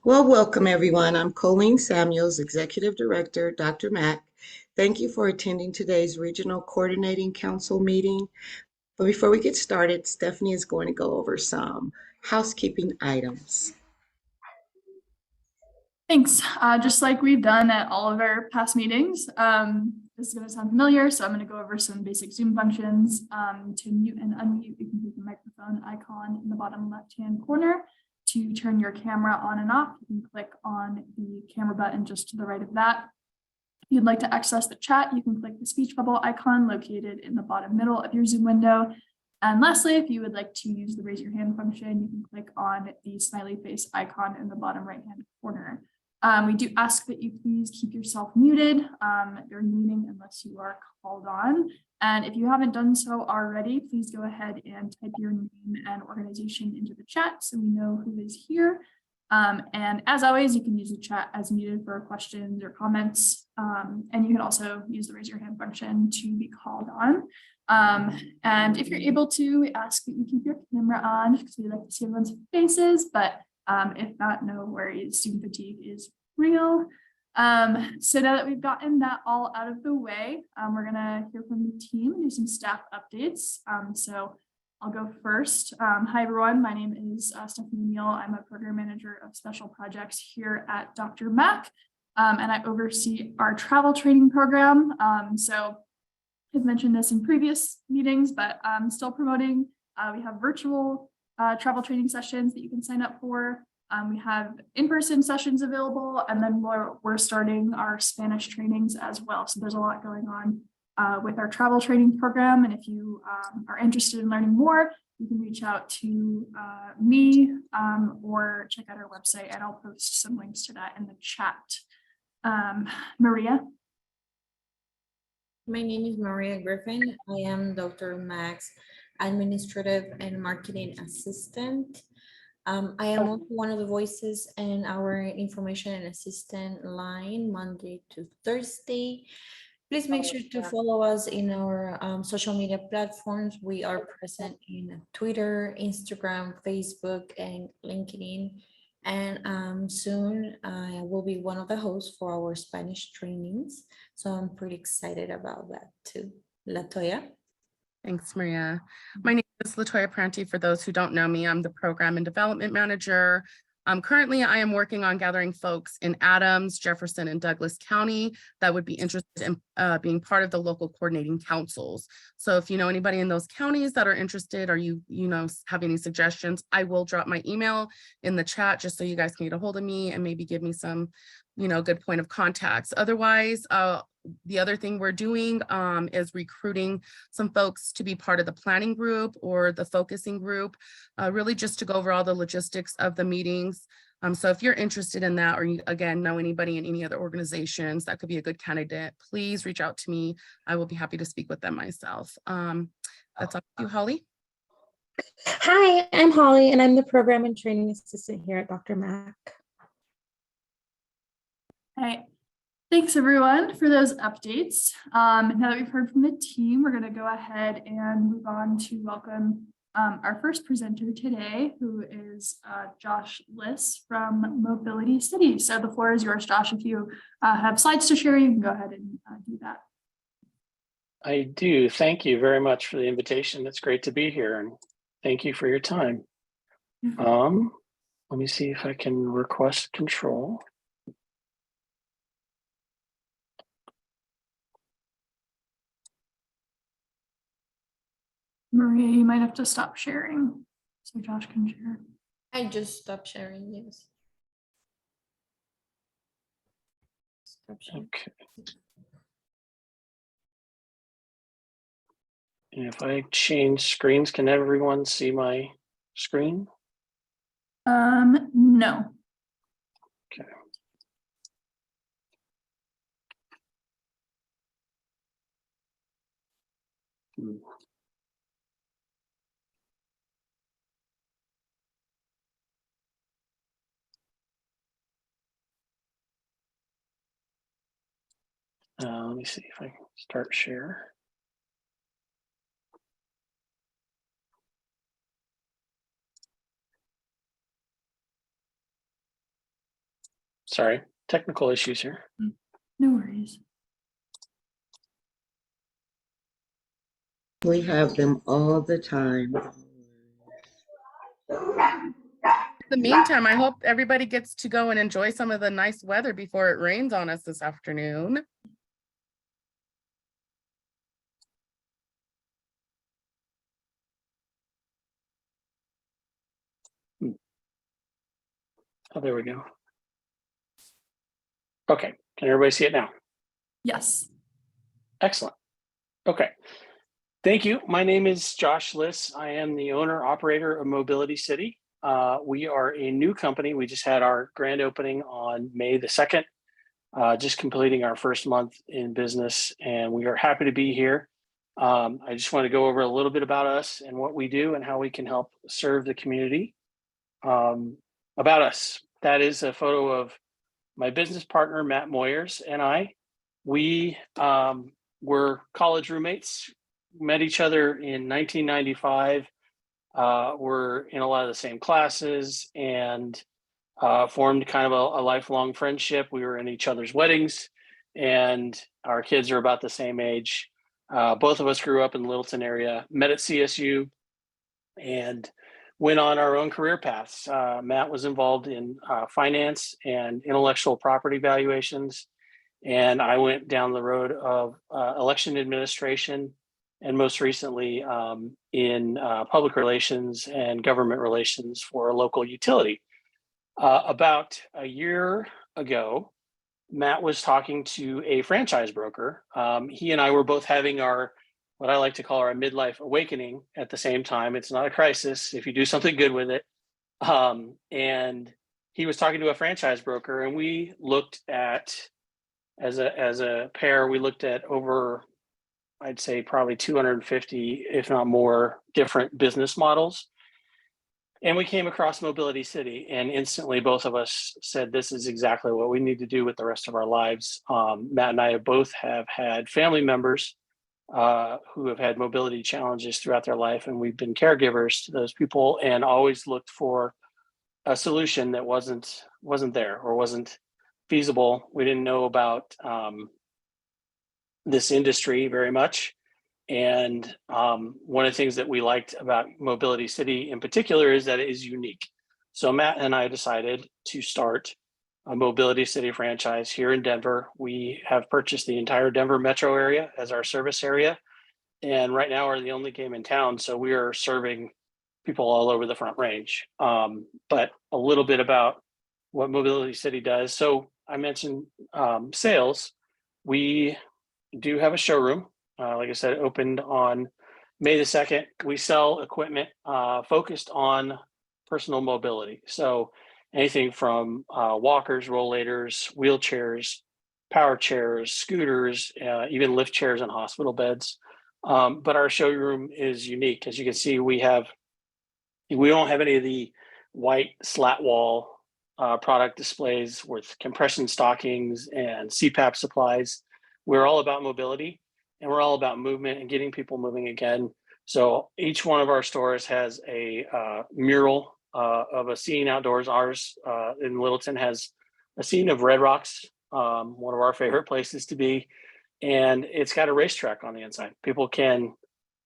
Well, welcome everyone. I'm Colleen Samuels, Executive Director, DRMAC. Thank you for attending today's Regional Coordinating Council meeting. But before we get started, Stephanie is going to go over some housekeeping items. Thanks. Just like we've done at all of our past meetings, this is going to sound familiar, so I'm going to go over some basic Zoom functions. To mute and unmute, you can click the microphone icon in the bottom left-hand corner. To turn your camera on and off, you can click on the camera button just to the right of that. If you'd like to access the chat, you can click the speech bubble icon located in the bottom middle of your Zoom window. And lastly, if you would like to use the raise your hand function, you can click on the smiley face icon in the bottom right-hand corner. We do ask that you please keep yourself muted during the meeting unless you are called on. And if you haven't done so already, please go ahead and type your name and organization into the chat so we know who is here. And as always, you can use the chat as needed for questions or comments. And you can also use the raise your hand function to be called on. And if you're able to, we ask that you keep your camera on because we like to see everyone's faces, but if not, no worries, Zoom fatigue is real. So now that we've gotten that all out of the way, we're gonna hear from the team and do some staff updates. So I'll go first. Hi everyone, my name is Stephanie Neal. I'm a program manager of special projects here at DRMAC, and I oversee our travel training program. So I've mentioned this in previous meetings, but I'm still promoting. We have virtual travel training sessions that you can sign up for. We have in-person sessions available, and then we're starting our Spanish trainings as well. So there's a lot going on with our travel training program. And if you are interested in learning more, you can reach out to me or check out our website, and I'll post some links to that in the chat. Maria. My name is Maria Griffin. I am DRMAC's Administrative and Marketing Assistant. I am also one of the voices in our information and assistant line Monday to Thursday. Please make sure to follow us in our social media platforms. We are present in Twitter, Instagram, Facebook, and LinkedIn. And soon I will be one of the hosts for our Spanish trainings. So I'm pretty excited about that too. Latoya. Thanks, Maria. My name is Latoya Pranti. For those who don't know me, I'm the Program and Development Manager. Currently, I am working on gathering folks in Adams, Jefferson, and Douglas County that would be interested in being part of the local coordinating councils. So if you know anybody in those counties that are interested, or you have any suggestions, I will drop my email in the chat just so you guys can get a hold of me and maybe give me some, good point of contacts. Otherwise, the other thing we're doing is recruiting some folks to be part of the planning group or the focusing group, really just to go over all the logistics of the meetings. So if you're interested in that, or you, again, know anybody in any other organizations that could be a good candidate, please reach out to me. I will be happy to speak with them myself. That's all to you, Holly. Hi, I'm Holly, and I'm the Program and Training Assistant here at DRMAC. Hi. Thanks everyone for those updates. Now that we've heard from the team, we're going to go ahead and move on to welcome our first presenter today, who is Josh Liss from Mobility City. So the floor is yours, Josh. If you have slides to share, you can go ahead and do that. I do. Thank you very much for the invitation. It's great to be here, and thank you for your time. Let me see if I can request control. Maria, you might have to stop sharing so Josh can share. I just stopped sharing, yes. Stop sharing. Okay. And if I change screens, can everyone see my screen? No. Okay. Let me see if I can start share. Sorry, technical issues here. No worries. We have them all the time. In the meantime, I hope everybody gets to go and enjoy some of the nice weather before it rains on us this afternoon. Oh, there we go. Okay, can everybody see it now? Yes. Excellent. Okay. Thank you. My name is Josh Liss. I am the owner operator of Mobility City. We are a new company. We just had our grand opening on May the 2nd, just completing our first month in business, and we are happy to be here. I just want to go over a little bit about us and what we do and how we can help serve the community. About us, that is a photo of my business partner, Matt Moyers, and I. We were college roommates, met each other in 1995, were in a lot of the same classes, and formed kind of a lifelong friendship. We were in each other's weddings, and our kids are about the same age. Both of us grew up in the Littleton area, met at CSU, and went on our own career paths. Matt was involved in finance and intellectual property valuations, and I went down the road of election administration, and most recently in public relations and government relations for a local utility. About a year ago, Matt was talking to a franchise broker. He and I were both having what I like to call our midlife awakening at the same time. It's not a crisis if you do something good with it. And he was talking to a franchise broker, and we looked at, as a pair, we looked at over, I'd say probably 250, if not more, different business models. And we came across Mobility City, and instantly both of us said, this is exactly what we need to do with the rest of our lives. Matt and I both have had family members who have had mobility challenges throughout their life, and we've been caregivers to those people and always looked for a solution that wasn't there or wasn't feasible. We didn't know about this industry very much. And one of the things that we liked about Mobility City in particular is that it is unique. So Matt and I decided to start a Mobility City franchise here in Denver. We have purchased the entire Denver metro area as our service area, and right now we're the only game in town, so we are serving people all over the Front Range. But a little bit about what Mobility City does. So I mentioned sales. We do have a showroom. Like I said, it opened on May the 2nd. We sell equipment focused on personal mobility. So anything from walkers, rollators, wheelchairs, power chairs, scooters, even lift chairs and hospital beds. But our showroom is unique. As you can see, we don't have any of the white slat wall product displays with compression stockings and CPAP supplies. We're all about mobility, and we're all about movement and getting people moving again. So each one of our stores has a mural of a scene outdoors. Ours in Littleton has a scene of Red Rocks, one of our favorite places to be. And it's got a racetrack on the inside. People can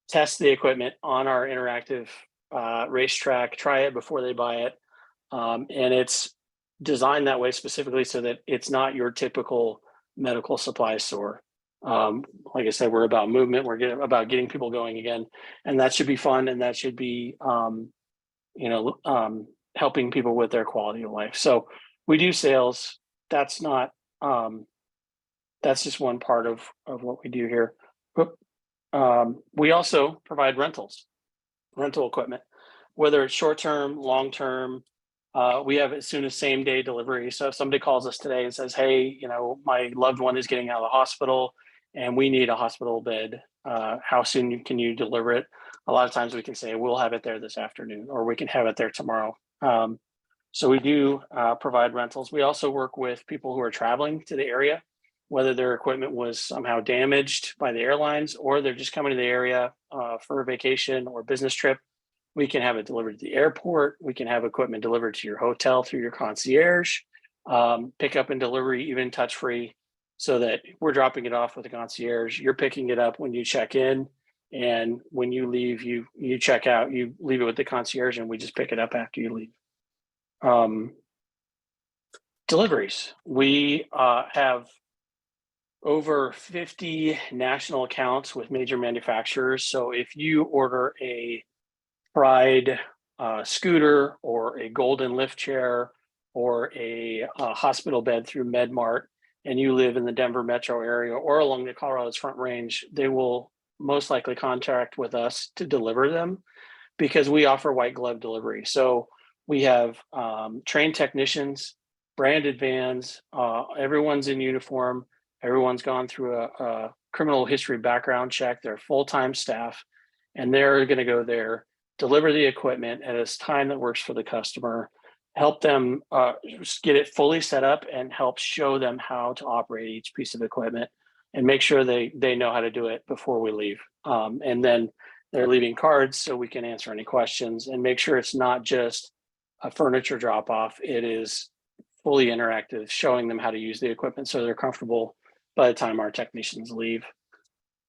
test the equipment on our interactive racetrack, try it before they buy it. And it's designed that way specifically so that it's not your typical medical supply store. Like I said, we're about movement. We're about getting people going again, and that should be fun, and that should be, helping people with their quality of life. So we do sales. That's not. That's just one part of what we do here. We also provide rental equipment, whether it's short-term, long-term. We have as soon as same day delivery. So if somebody calls us today and says, hey, my loved one is getting out of the hospital and we need a hospital bed, how soon can you deliver it? A lot of times we can say, we'll have it there this afternoon, or we can have it there tomorrow. So we do provide rentals. We also work with people who are traveling to the area, whether their equipment was somehow damaged by the airlines, or they're just coming to the area for a vacation or business trip. We can have it delivered to the airport. We can have equipment delivered to your hotel through your concierge. pickup and delivery, even touch-free, so that we're dropping it off with the concierge. You're picking it up when you check in, and when you leave, you check out, you leave it with the concierge, and we just pick it up after you leave. Deliveries. We have over 50 national accounts with major manufacturers. So if you order a Pride scooter or a Golden lift chair or a hospital bed through MedMart, and you live in the Denver metro area or along the Colorado's Front Range, they will most likely contract with us to deliver them because we offer white glove delivery. So we have trained technicians, branded vans, everyone's in uniform, everyone's gone through a criminal history background check, they're full-time staff, and they're going to go there, deliver the equipment at a time that works for the customer, help them get it fully set up, and help show them how to operate each piece of equipment and make sure they know how to do it before we leave. And then they're leaving cards so we can answer any questions and make sure it's not just a furniture drop off. It is fully interactive, showing them how to use the equipment so they're comfortable by the time our technicians leave.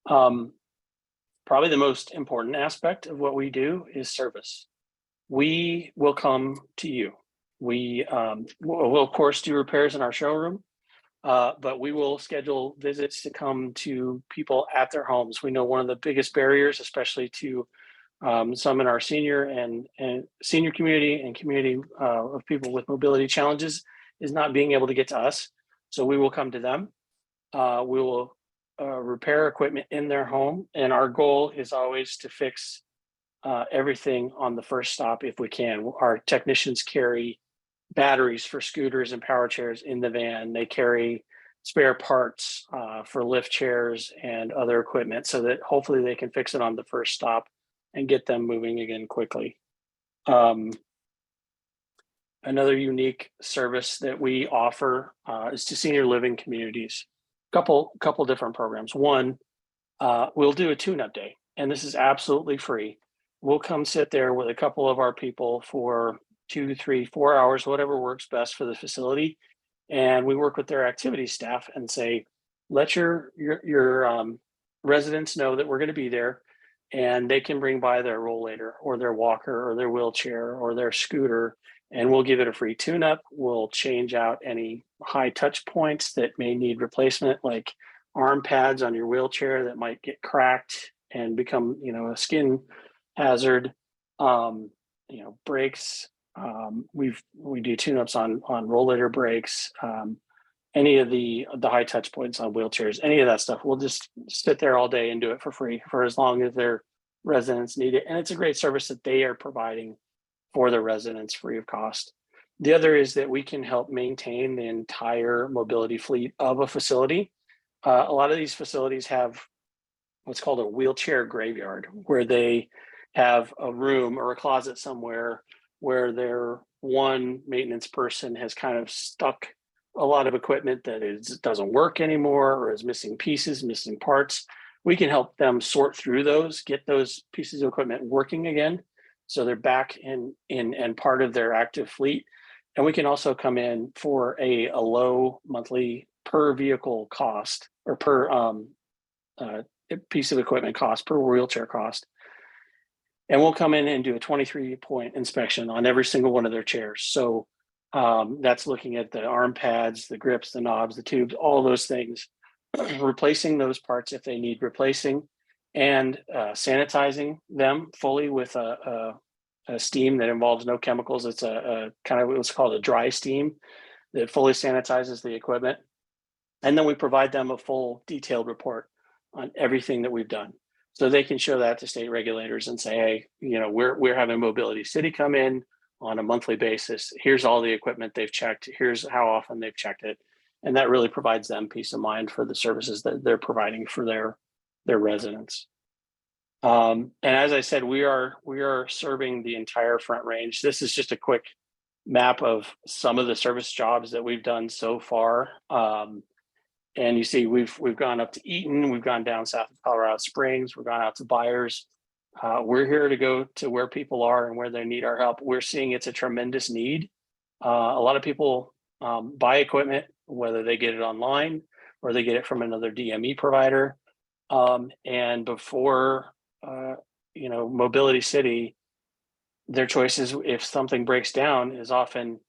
Probably the most important aspect of what we do is service. We will come to you. We will of course do repairs in our showroom, but we will schedule visits to come to people at their homes. We know one of the biggest barriers, especially to some in our senior and senior community and community of people with mobility challenges, is not being able to get to us. So we will come to them. We will repair equipment in their home. And our goal is always to fix everything on the first stop if we can. Our technicians carry batteries for scooters and power chairs in the van. They carry spare parts for lift chairs and other equipment so that hopefully they can fix it on the first stop and get them moving again quickly. Another unique service that we offer is to senior living communities. Couple different programs. One, we'll do a tune-up day, and this is absolutely free. We'll come sit there with a couple of our people for 2, 3, 4 hours, whatever works best for the facility, and we work with their activity staff and say, let your residents know that we're going to be there, and they can bring by their rollator or their walker or their wheelchair or their scooter, and we'll give it a free tune-up. We'll change out any high touch points that may need replacement, like arm pads on your wheelchair that might get cracked and become, a skin hazard. Brakes. We do tune-ups on rollator brakes. Any of the high touch points on wheelchairs, any of that stuff. We'll just sit there all day and do it for free for as long as their residents need it. And it's a great service that they are providing for their residents free of cost. The other is that we can help maintain the entire mobility fleet of a facility. A lot of these facilities have what's called a wheelchair graveyard, where they have a room or a closet somewhere where their one maintenance person has kind of stuck a lot of equipment that doesn't work anymore or is missing pieces, missing parts. We can help them sort through those, get those pieces of equipment working again, so they're back in and part of their active fleet. And we can also come in for a low monthly per vehicle cost or per piece of equipment cost, per wheelchair cost. And we'll come in and do a 23-point inspection on every single one of their chairs. So that's looking at the arm pads, the grips, the knobs, the tubes, all those things, replacing those parts if they need replacing, and sanitizing them fully with a steam that involves no chemicals. It's a kind of what's called a dry steam that fully sanitizes the equipment. And then we provide them a full detailed report on everything that we've done. So they can show that to state regulators and say, hey, we're having Mobility City come in on a monthly basis. Here's all the equipment they've checked. Here's how often they've checked it. And that really provides them peace of mind for the services that they're providing for their residents. And as I said, we are serving the entire Front Range. This is just a quick map of some of the service jobs that we've done so far. And you see, we've gone up to Eaton, we've gone down south of Colorado Springs, we've gone out to Byers. We're here to go to where people are and where they need our help. We're seeing it's a tremendous need. A lot of people buy equipment, whether they get it online or they get it from another DME provider. And before, Mobility City, their choice is, if something breaks down, is often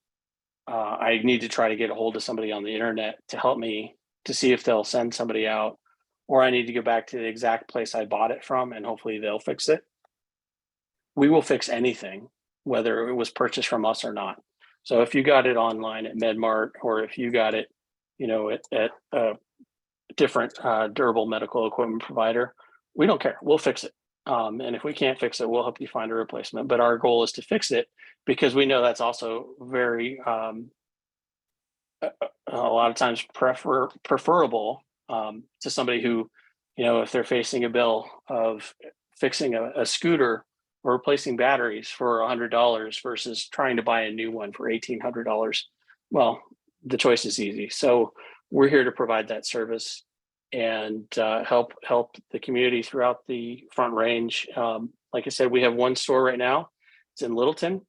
I need to try to get a hold of somebody on the internet to help me to see if they'll send somebody out, or I need to go back to the exact place I bought it from and hopefully they'll fix it. We will fix anything, whether it was purchased from us or not. So if you got it online at MedMart, or if you got it, at a different durable medical equipment provider, we don't care. We'll fix it. And if we can't fix it, we'll help you find a replacement. But our goal is to fix it, because we know that's also very, a lot of times preferable to somebody who, if they're facing a bill of fixing a scooter or replacing batteries for $100 versus trying to buy a new one for $1,800. Well, the choice is easy. So we're here to provide that service and help the community throughout the Front Range. Like I said, we have one store right now. It's in Littleton.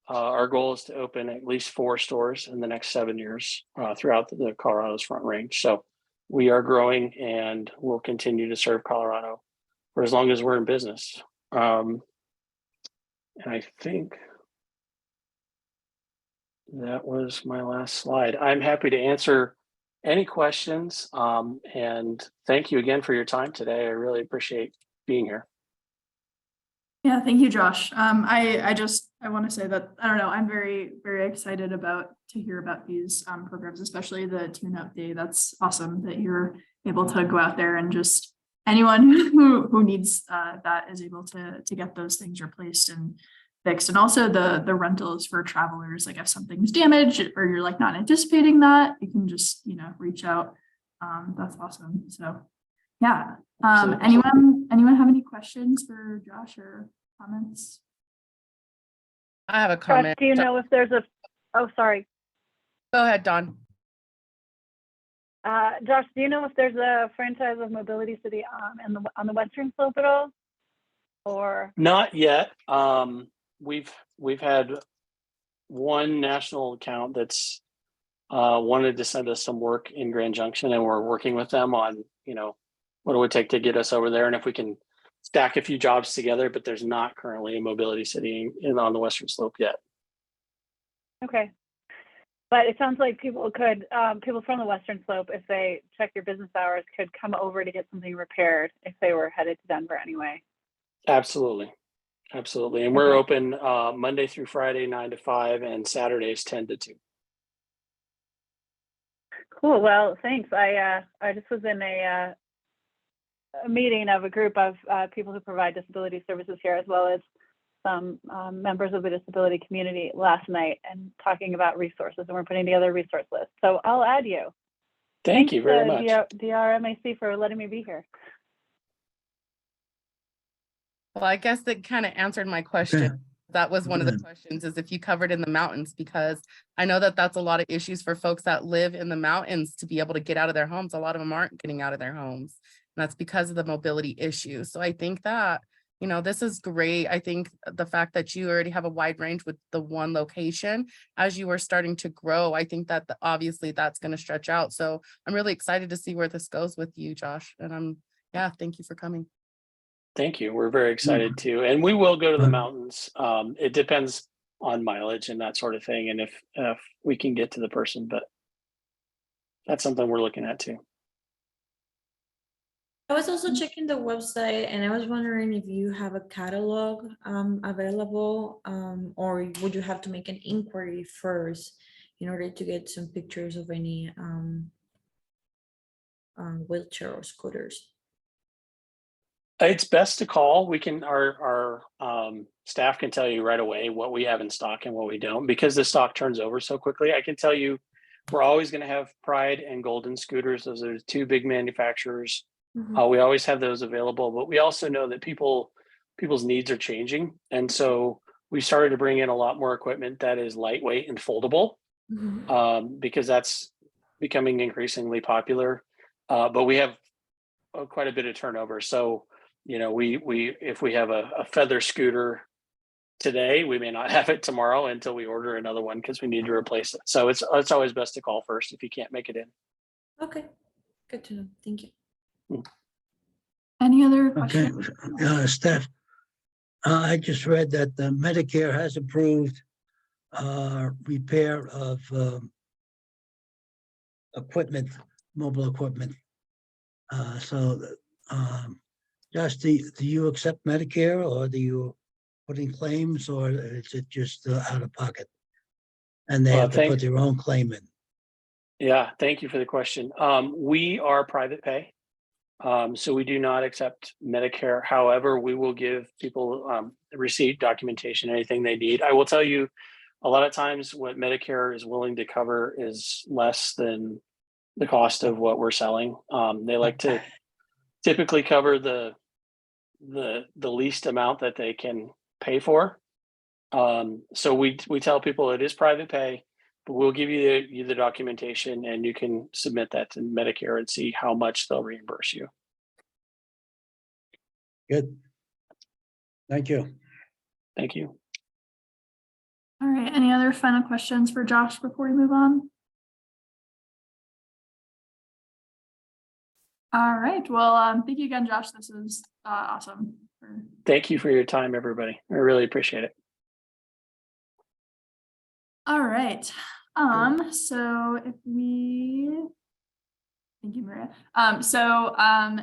Our goal is to open at least 4 stores in the next 7 years throughout the Colorado's Front Range. So we are growing, and we'll continue to serve Colorado for as long as we're in business. And I think that was my last slide. I'm happy to answer any questions. And thank you again for your time today. I really appreciate being here. Yeah, thank you, Josh. I want to say that, I don't know, I'm very, very excited to hear about these programs, especially the tune-up day. That's awesome that you're able to go out there and just anyone who needs that is able to get those things replaced and fixed. And also the rentals for travelers, like if something's damaged or you're like not anticipating that, you can just, reach out. That's awesome. So yeah. Anyone have any questions for Josh or comments? I have a Josh, comment. do you know if there's oh, sorry. Go ahead, Dawn. Josh, do you know if there's a franchise of Mobility City on the Western Slope at all? Or Not yet. We've had one national account that's wanted to send us some work in Grand Junction, and we're working with them on, what it would take to get us over there, and if we can stack a few jobs together. But there's not currently a Mobility City on the Western Slope yet. okay. But it sounds like people from the Western Slope, if they check your business hours, could come over to get something repaired if they were headed to Denver anyway. Absolutely. And we're open Monday through Friday, 9 to 5, and Saturdays 10 to 2. Cool. Well, thanks. I just was in a meeting of a group of people who provide disability services here, as well as some members of the disability community last night, and talking about resources, and we're putting together a resource list. So I'll add you. Thank you very much. DRMAC for letting me be here. Well, I guess that kind of answered my question. That was one of the questions, is if you covered in the mountains, because I know that that's a lot of issues for folks that live in the mountains to be able to get out of their homes. A lot of them aren't getting out of their homes, and that's because of the mobility issue. So I think that, this is great. I think the fact that you already have a wide range with the one location, as you are starting to grow, I think that obviously that's going to stretch out. So I'm really excited to see where this goes with you, Josh. And thank you for coming. Thank you. We're very excited too. And we will go to the mountains. It depends on mileage and that sort of thing, and if we can get to the person, but that's something we're looking at too. I was also checking the website, and I was wondering if you have a catalog available, or would you have to make an inquiry first in order to get some pictures of any wheelchair or scooters? It's best to call. We can, our staff can tell you right away what we have in stock and what we don't, because the stock turns over so quickly. I can tell you we're always going to have Pride and Golden scooters. Those are the 2 big manufacturers. We always have those available, but we also know that people's needs are changing. And so we started to bring in a lot more equipment that is lightweight and foldable, because that's becoming increasingly popular. But we have quite a bit of turnover. So, if we have a feather scooter today. We may not have it tomorrow until we order another one because we need to replace it. So it's always best to call first if you can't make it in. Okay, good to know. Thank you. Any other Okay, questions? Steph, I just read that Medicare has approved repair of equipment, mobile equipment. Josh, do you accept Medicare, or do you put in claims, or is it just out of pocket? And they have to put their own claim in. Yeah, thank you for the question. We are private pay. So we do not accept Medicare. However, we will give people receipt, documentation, anything they need. I will tell you, a lot of times what Medicare is willing to cover is less than the cost of what we're selling. They like to typically cover the least amount that they can pay for. So we tell people it is private pay, but we'll give you the documentation, and you can submit that to Medicare and see how much they'll reimburse you. Good. Thank you. Thank you. All right, any other final questions for Josh before we move on? All right, well, thank you again, Josh. This is awesome. Thank you for your time, everybody. I really appreciate it. All right, so if we, thank you, Maria.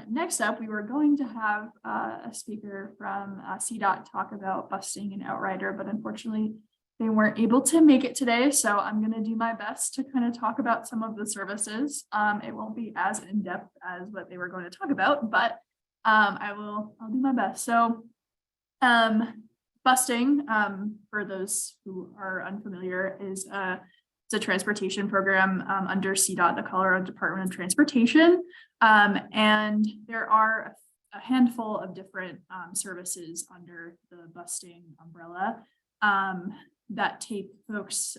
Next up, we were going to have a speaker from CDOT talk about busting and Outrider, but unfortunately they weren't able to make it today. So I'm going to do my best to kind of talk about some of the services. It won't be as in-depth as what they were going to talk about, but I'll do my best. So busting, for those who are unfamiliar, is it's a transportation program under CDOT, the Colorado Department of Transportation. And there are a handful of different services under the busting umbrella that take folks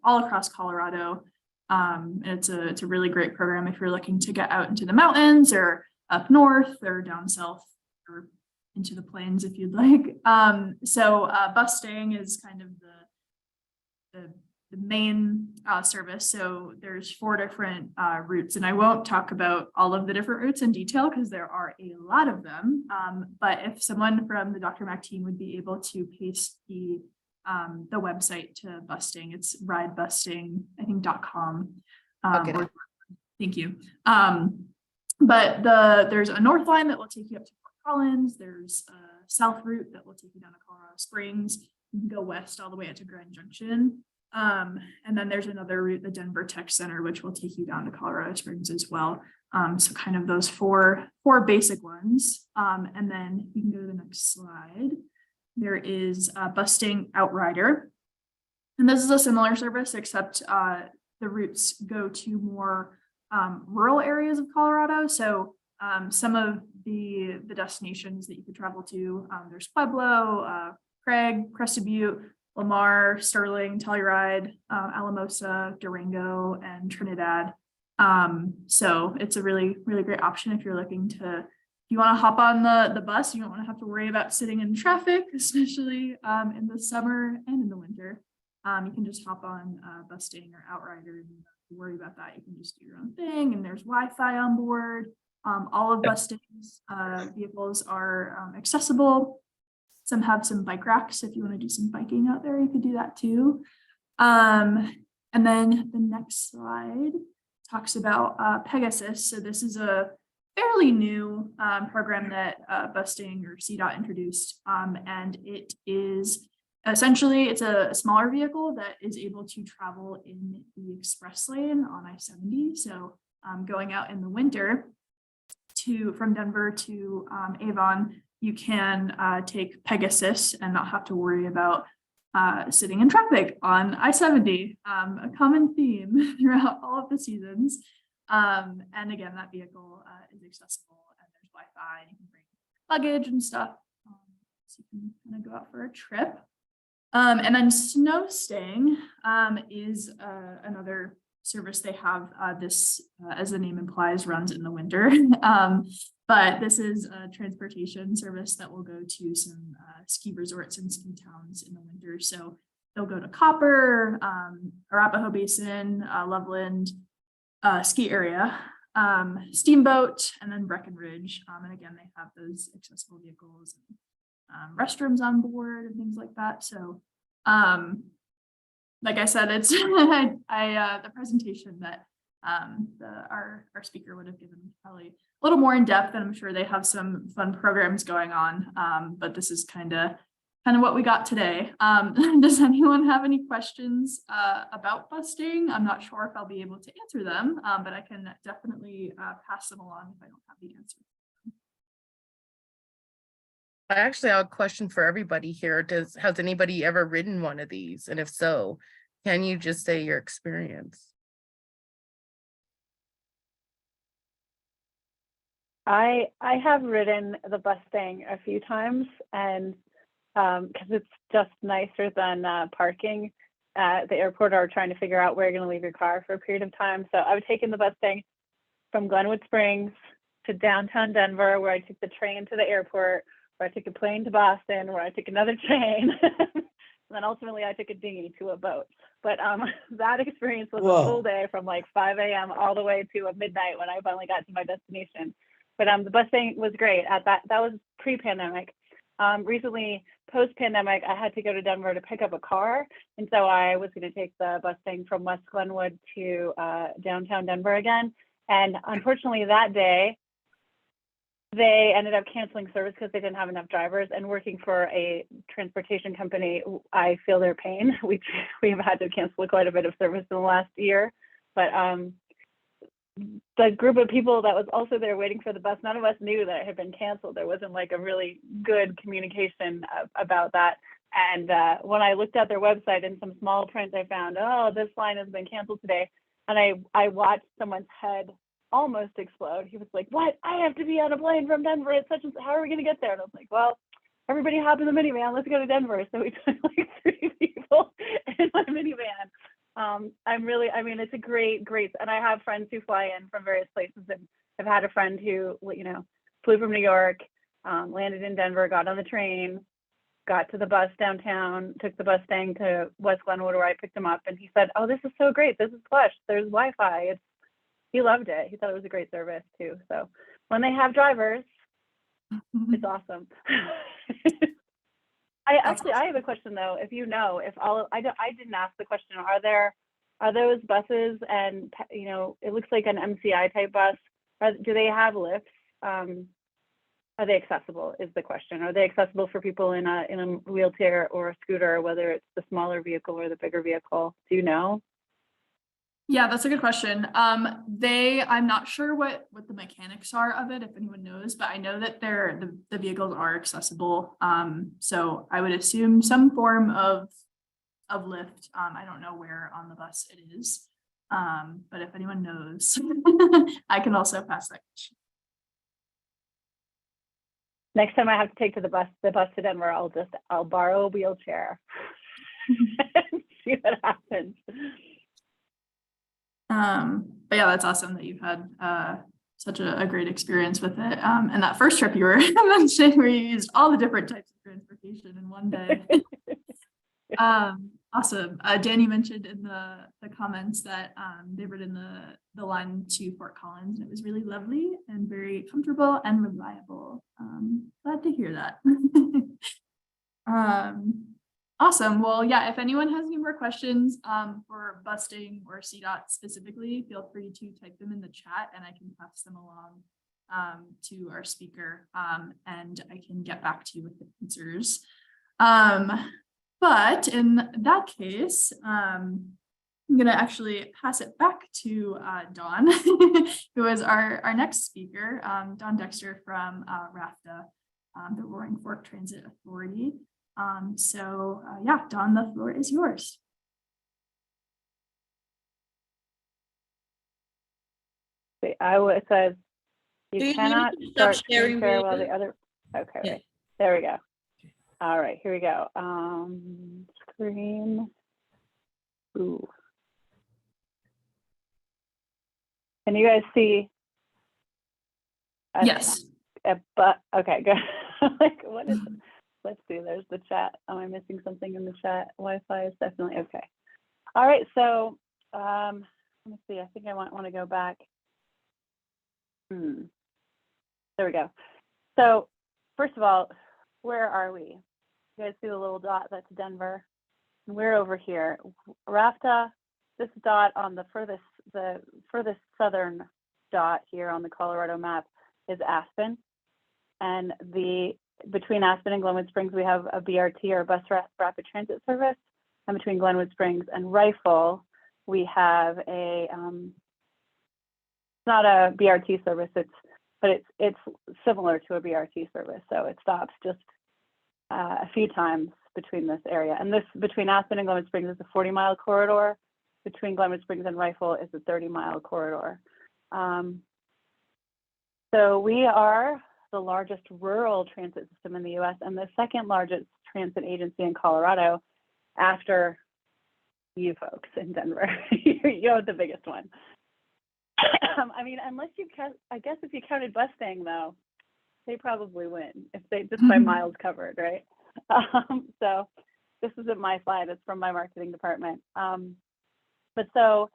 all across Colorado. And it's a really great program if you're looking to get out into the mountains or up north or down south or into the plains if you'd like. Busting is kind of the main service. So there's 4 different routes, and I won't talk about all of the different routes in detail because there are a lot of them. But if someone from the DRMAC team would be able to paste the website to busting, it's ridebusting, I think .com. Thank you. But there's a north line that will take you up to Fort Collins. There's a south route that will take you down to Colorado Springs. You can go west all the way out to Grand Junction. And then there's another route, the Denver Tech Center, which will take you down to Colorado Springs as well. So kind of those four basic ones. And then you can go to the next slide. There is busting Outrider. And this is a similar service, except the routes go to more rural areas of Colorado. So some of the destinations that you could travel to, there's Pueblo, Craig, Crested Butte, Lamar, Sterling, Telluride, Alamosa, Durango, and Trinidad. So it's a really, really great option if you're looking to, if you want to hop on the bus, you don't want to have to worry about sitting in traffic, especially in the summer and in the winter. You can just hop on busting or Outrider and don't worry about that. You can just do your own thing, and there's Wi-Fi on board. All of busting's vehicles are accessible. Some have some bike racks. If you want to do some biking out there, you could do that too. And then the next slide talks about Pegasus. So this is a fairly new program that busting or CDOT introduced. And it is essentially, it's a smaller vehicle that is able to travel in the express lane on I-70. So going out in the winter from Denver to Avon, you can take Pegasus and not have to worry about sitting in traffic on I-70, a common theme throughout all of the seasons. And again, that vehicle is accessible, and there's Wi-Fi, and you can bring luggage and stuff. So you can kind of go out for a trip. And then snow staying is another service they have. This, as the name implies, runs in the winter. But this is a transportation service that will go to some ski resorts and ski towns in the winter. So they'll go to Copper, Arapahoe Basin, Loveland, ski area, Steamboat, and then Breckenridge. And again, they have those accessible vehicles and restrooms on board and things like that. So like I said, it's the presentation that our speaker would have given probably a little more in depth, and I'm sure they have some fun programs going on. But this is kind of what we got today. Does anyone have any questions about busting? I'm not sure if I'll be able to answer them, but I can definitely pass them along if I don't have the answer. I actually have a question for everybody here. Has anybody ever ridden one of these? And if so, can you just say your experience? I have ridden the Mustang a few times, and because it's just nicer than parking at the airport or trying to figure out where you're going to leave your car for a period of time. So I've taken the Mustang from Glenwood Springs to downtown Denver, where I took the train to the airport, where I took a plane to Boston, where I took another train. And then ultimately I took a dinghy to a boat. But that experience was a full day from like 5 a.m. all the way to midnight when I finally got to my destination. But the Mustang was great. That was pre-pandemic. Recently, post-pandemic, I had to go to Denver to pick up a car. And so I was going to take the Mustang from West Glenwood to downtown Denver again. And unfortunately that day, they ended up canceling service because they didn't have enough drivers. And working for a transportation company, I feel their pain. We've had to cancel quite a bit of service in the last year. But the group of people that was also there waiting for the bus, none of us knew that it had been canceled. There wasn't like a really good communication about that. And when I looked at their website in some small print, I found, oh, this line has been canceled today. And I watched someone's head almost explode. He was like, what? I have to be on a plane from Denver. It's such how are we going to get there? And I was like, well, everybody hop in the minivan. Let's go to Denver. So we took like 3 people in my minivan. It's a great, and I have friends who fly in from various places, and I've had a friend who, flew from New York, landed in Denver, got on the train, got to the bus downtown, took the Mustang to West Glenwood where I picked him up. And he said, oh, this is so great. This is plush. There's Wi-Fi. He loved it. He thought it was a great service too. So when they have drivers, it's awesome. I have a question though. If I didn't ask the question, are those buses, and it looks like an MCI type bus, do they have lifts? Are they accessible is the question. Are they accessible for people in a wheelchair or a scooter, whether it's the smaller vehicle or the bigger vehicle? Do you know? Yeah, that's a good question. I'm not sure what the mechanics are of it, if anyone knows, but I know that the vehicles are accessible. So I would assume some form of lift. I don't know where on the bus it is. But if anyone knows, I can also pass that question. Next time I have to take the bus to Denver, I'll borrow a wheelchair and see what happens. But yeah, that's awesome that you've had such a great experience with it. And that first trip you were mentioning where you used all the different types of transportation in one day. Awesome. Danny mentioned in the comments that they've ridden the line to Fort Collins, and it was really lovely and very comfortable and reliable. Glad to hear that. Awesome. Well, yeah, if anyone has any more questions for busting or CDOT specifically, feel free to type them in the chat and I can pass them along to our speaker and I can get back to you with the answers. But in that case, I'm going to actually pass it back to Dawn, who is our next speaker, Dawn Dexter from RAFTA, the Roaring Fork Transit Authority. Yeah, Dawn, the floor is yours. It says you cannot start sharing while the other. Okay, yeah. Right. There we go. All right, here we go. Screen. Ooh. Can you guys see? Yes. But okay, good. Like, what is? Let's see. There's the chat. Am I missing something in the chat? Wi-Fi is definitely okay. All right. So let me see. I think I want to go back. There we go. So first of all, where are we? You guys see the little dot? That's Denver. And we're over here. RAFTA. This dot on the furthest southern dot here on the Colorado map is Aspen. And between Aspen and Glenwood Springs, we have a BRT, or bus rapid transit service. And between Glenwood Springs and Rifle, we have a it's not a BRT service, but it's similar to a BRT service. So it stops just a few times between this area. And this between Aspen and Glenwood Springs is a 40-mile corridor. Between Glenwood Springs and Rifle is a 30-mile corridor. So we are the largest rural transit system in the US and the second largest transit agency in Colorado after you folks in Denver. You're the biggest one. I mean, unless you count, I guess if you counted Mustang though, they probably win if they just by miles covered, right? So this isn't my slide, it's from my marketing department. But so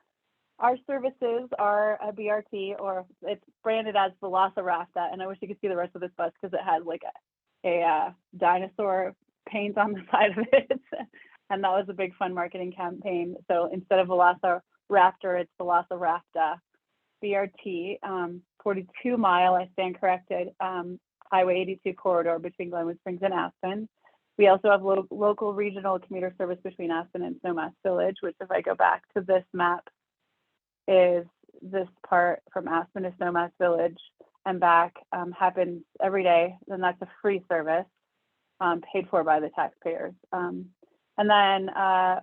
our services are a BRT, or it's branded as Velociraptor, and I wish you could see the rest of this bus because it has like a dinosaur paint on the side of it, and that was a big fun marketing campaign. So instead of Velociraptor, it's Velociraptor BRT, 42-mile, I stand corrected, Highway 82 corridor between Glenwood Springs and Aspen. We also have local regional commuter service between Aspen and Snowmass Village, which if I go back to this map, is this part from Aspen to Snowmass Village and back, happens every day. And that's a free service paid for by the taxpayers. And then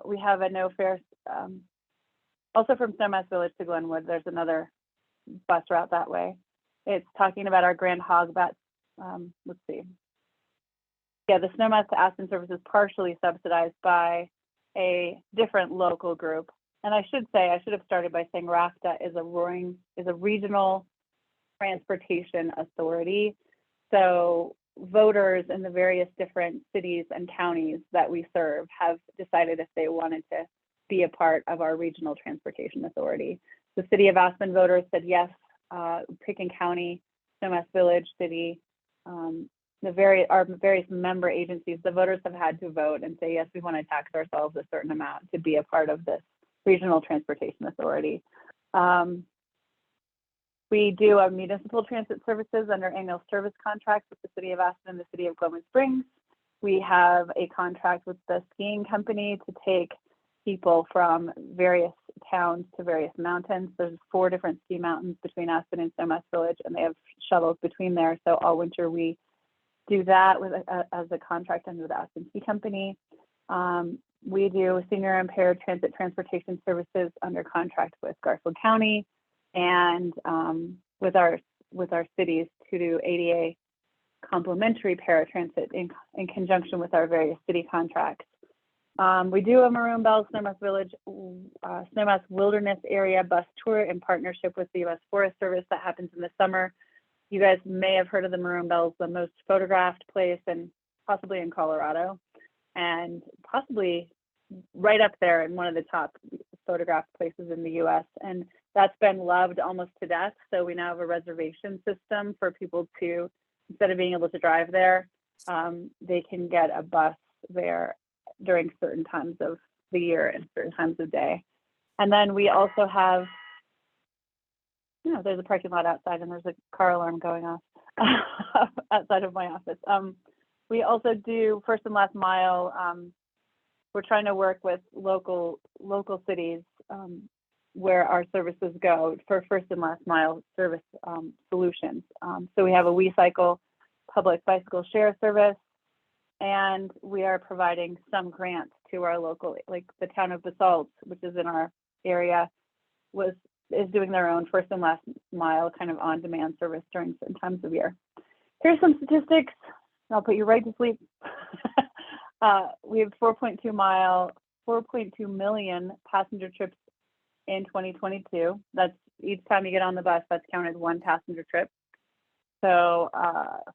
we have a no fare, also from Snowmass Village to Glenwood, there's another bus route that way. It's talking about our Grand Hogbat, let's see. Yeah, the Snowmass to Aspen service is partially subsidized by a different local group. And I should have started by saying RAFTA is a regional transportation authority. So voters in the various different cities and counties that we serve have decided if they wanted to be a part of our regional transportation authority. The city of Aspen voters said yes, Picken County, Snowmass Village, city, our various member agencies, the voters have had to vote and say, yes, we want to tax ourselves a certain amount to be a part of this regional transportation authority. We do our municipal transit services under annual service contracts with the city of Aspen and the city of Glenwood Springs. We have a contract with the skiing company to take people from various towns to various mountains. There's 4 different ski mountains between Aspen and Snowmass Village, and they have shuttles between there. So all winter we do that with as a contract under the Aspen Ski Company. We do senior impaired transit transportation services under contract with Garfield County, and with our cities to do ADA complementary paratransit in conjunction with our various city contracts. We do a Maroon Bells Snowmass Village, Snowmass Wilderness Area bus tour in partnership with the U.S. Forest Service that happens in the summer. You guys may have heard of the Maroon Bells, the most photographed place and possibly in Colorado, and possibly right up there in one of the top photographed places in the US. And that's been loved almost to death. So we now have a reservation system for people to, instead of being able to drive there, they can get a bus there during certain times of the year and certain times of day. And then we also have, there's a parking lot outside and there's a car alarm going off outside of my office. We also do first and last mile. We're trying to work with local cities where our services go for first and last mile service solutions. So we have a WeCycle public bicycle share service, and we are providing some grants to our local, like the town of Basalt, which is in our area, is doing their own first and last mile kind of on-demand service during certain times of year. Here's some statistics. I'll put you right to sleep. We have 4.2 million passenger trips in 2022. That's each time you get on the bus, that's counted one passenger trip. So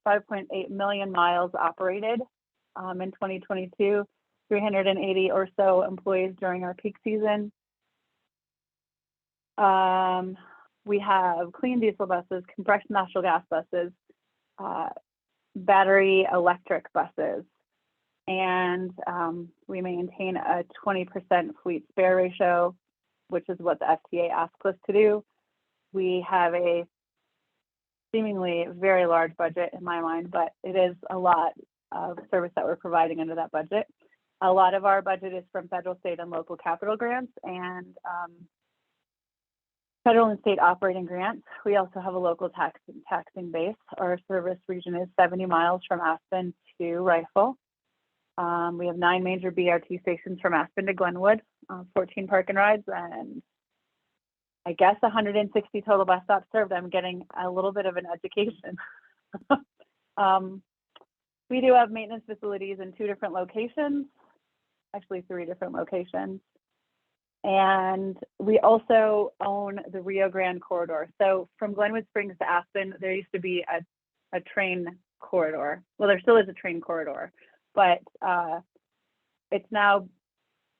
5.8 million miles operated in 2022, 380 or so employees during our peak season. We have clean diesel buses, compressed natural gas buses, battery electric buses, and we maintain a 20% fleet spare ratio, which is what the FTA asks us to do. We have a seemingly very large budget in my mind, but it is a lot of service that we're providing under that budget. A lot of our budget is from federal, state, and local capital grants and federal and state operating grants. We also have a local taxing base. Our service region is 70 miles from Aspen to Rifle. We have 9 major BRT stations from Aspen to Glenwood, 14 park and rides, and I guess 160 total bus stops served. I'm getting a little bit of an education. We do have maintenance facilities in 2 different locations, actually 3 different locations. And we also own the Rio Grande corridor. So from Glenwood Springs to Aspen, there used to be a train corridor. Well, there still is a train corridor, but it's now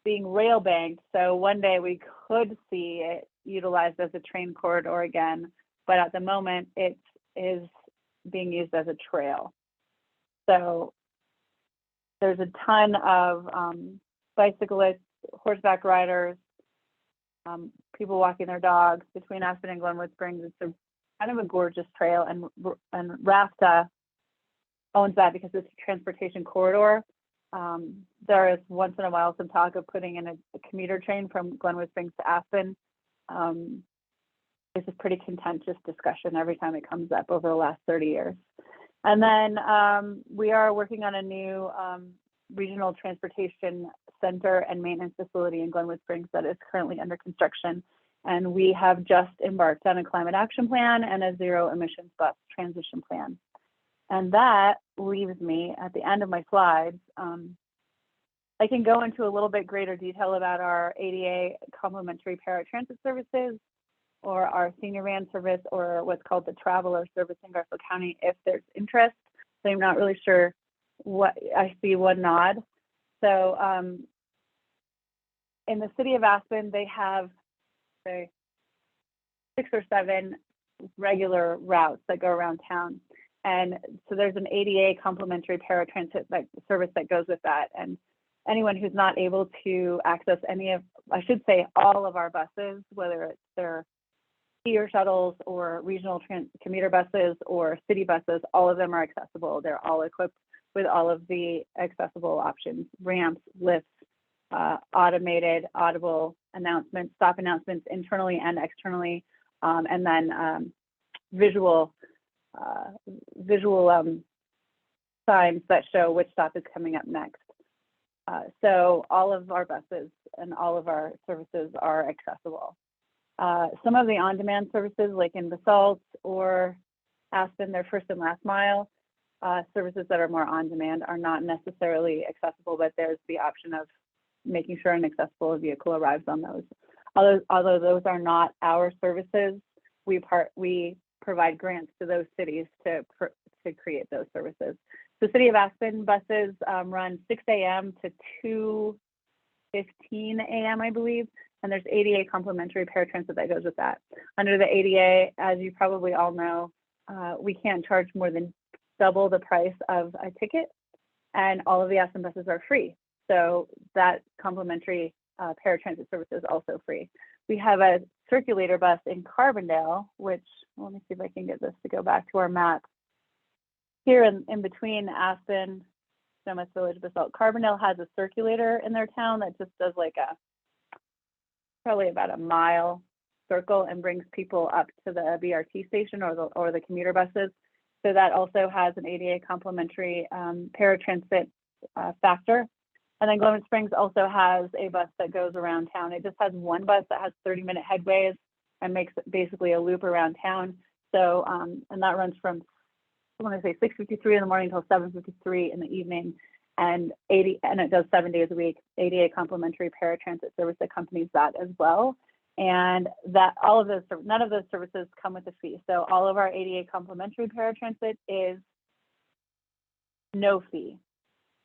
being rail banked. So one day we could see it utilized as a train corridor again, but at the moment it is being used as a trail. So there's a ton of bicyclists, horseback riders, people walking their dogs between Aspen and Glenwood Springs. It's a kind of a gorgeous trail, and RAFTA owns that because it's a transportation corridor. There is once in a while some talk of putting in a commuter train from Glenwood Springs to Aspen. It's a pretty contentious discussion every time it comes up over the last 30 years. And then we are working on a new regional transportation center and maintenance facility in Glenwood Springs that is currently under construction. And we have just embarked on a climate action plan and a zero emissions bus transition plan. And that leaves me at the end of my slides. I can go into a little bit greater detail about our ADA complimentary paratransit services, or our senior van service, or what's called the traveler service in Garfield County if there's interest. So I'm not really sure what, I see one nod. So in the city of Aspen, they have, say, 6 or 7 regular routes that go around town. And so there's an ADA complimentary paratransit service that goes with that. And anyone who's not able to access any of, I should say all of our buses, whether it's their skier shuttles or regional commuter buses or city buses, all of them are accessible. They're all equipped with all of the accessible options: ramps, lifts, automated, audible announcements, stop announcements internally and externally, and then visual signs that show which stop is coming up next. So all of our buses and all of our services are accessible. Some of the on-demand services, like in Basalt or Aspen, their first and last mile services that are more on-demand are not necessarily accessible, but there's the option of making sure an accessible vehicle arrives on those. Although those are not our services, we provide grants to those cities to create those services. The City of Aspen buses run 6 a.m. to 2:15 a.m., I believe, and there's ADA complimentary paratransit that goes with that. Under the ADA, as you probably all know, we can't charge more than double the price of a ticket, and all of the Aspen buses are free. So that complimentary paratransit service is also free. We have a circulator bus in Carbondale, which, let me see if I can get this to go back to our map. Here in between Aspen, Sonoma Village, Basalt, Carbondale has a circulator in their town that just does like probably about a mile circle and brings people up to the BRT station or the commuter buses. So that also has an ADA complimentary paratransit factor. And then Glenwood Springs also has a bus that goes around town. It just has one bus that has 30-minute headways and makes basically a loop around town. So, and that runs from, I want to say 6:53 in the morning until 7:53 in the evening, and it does 7 days a week. ADA complimentary paratransit service accompanies that as well. And that none of those services come with a fee. So all of our ADA complementary paratransit is no fee.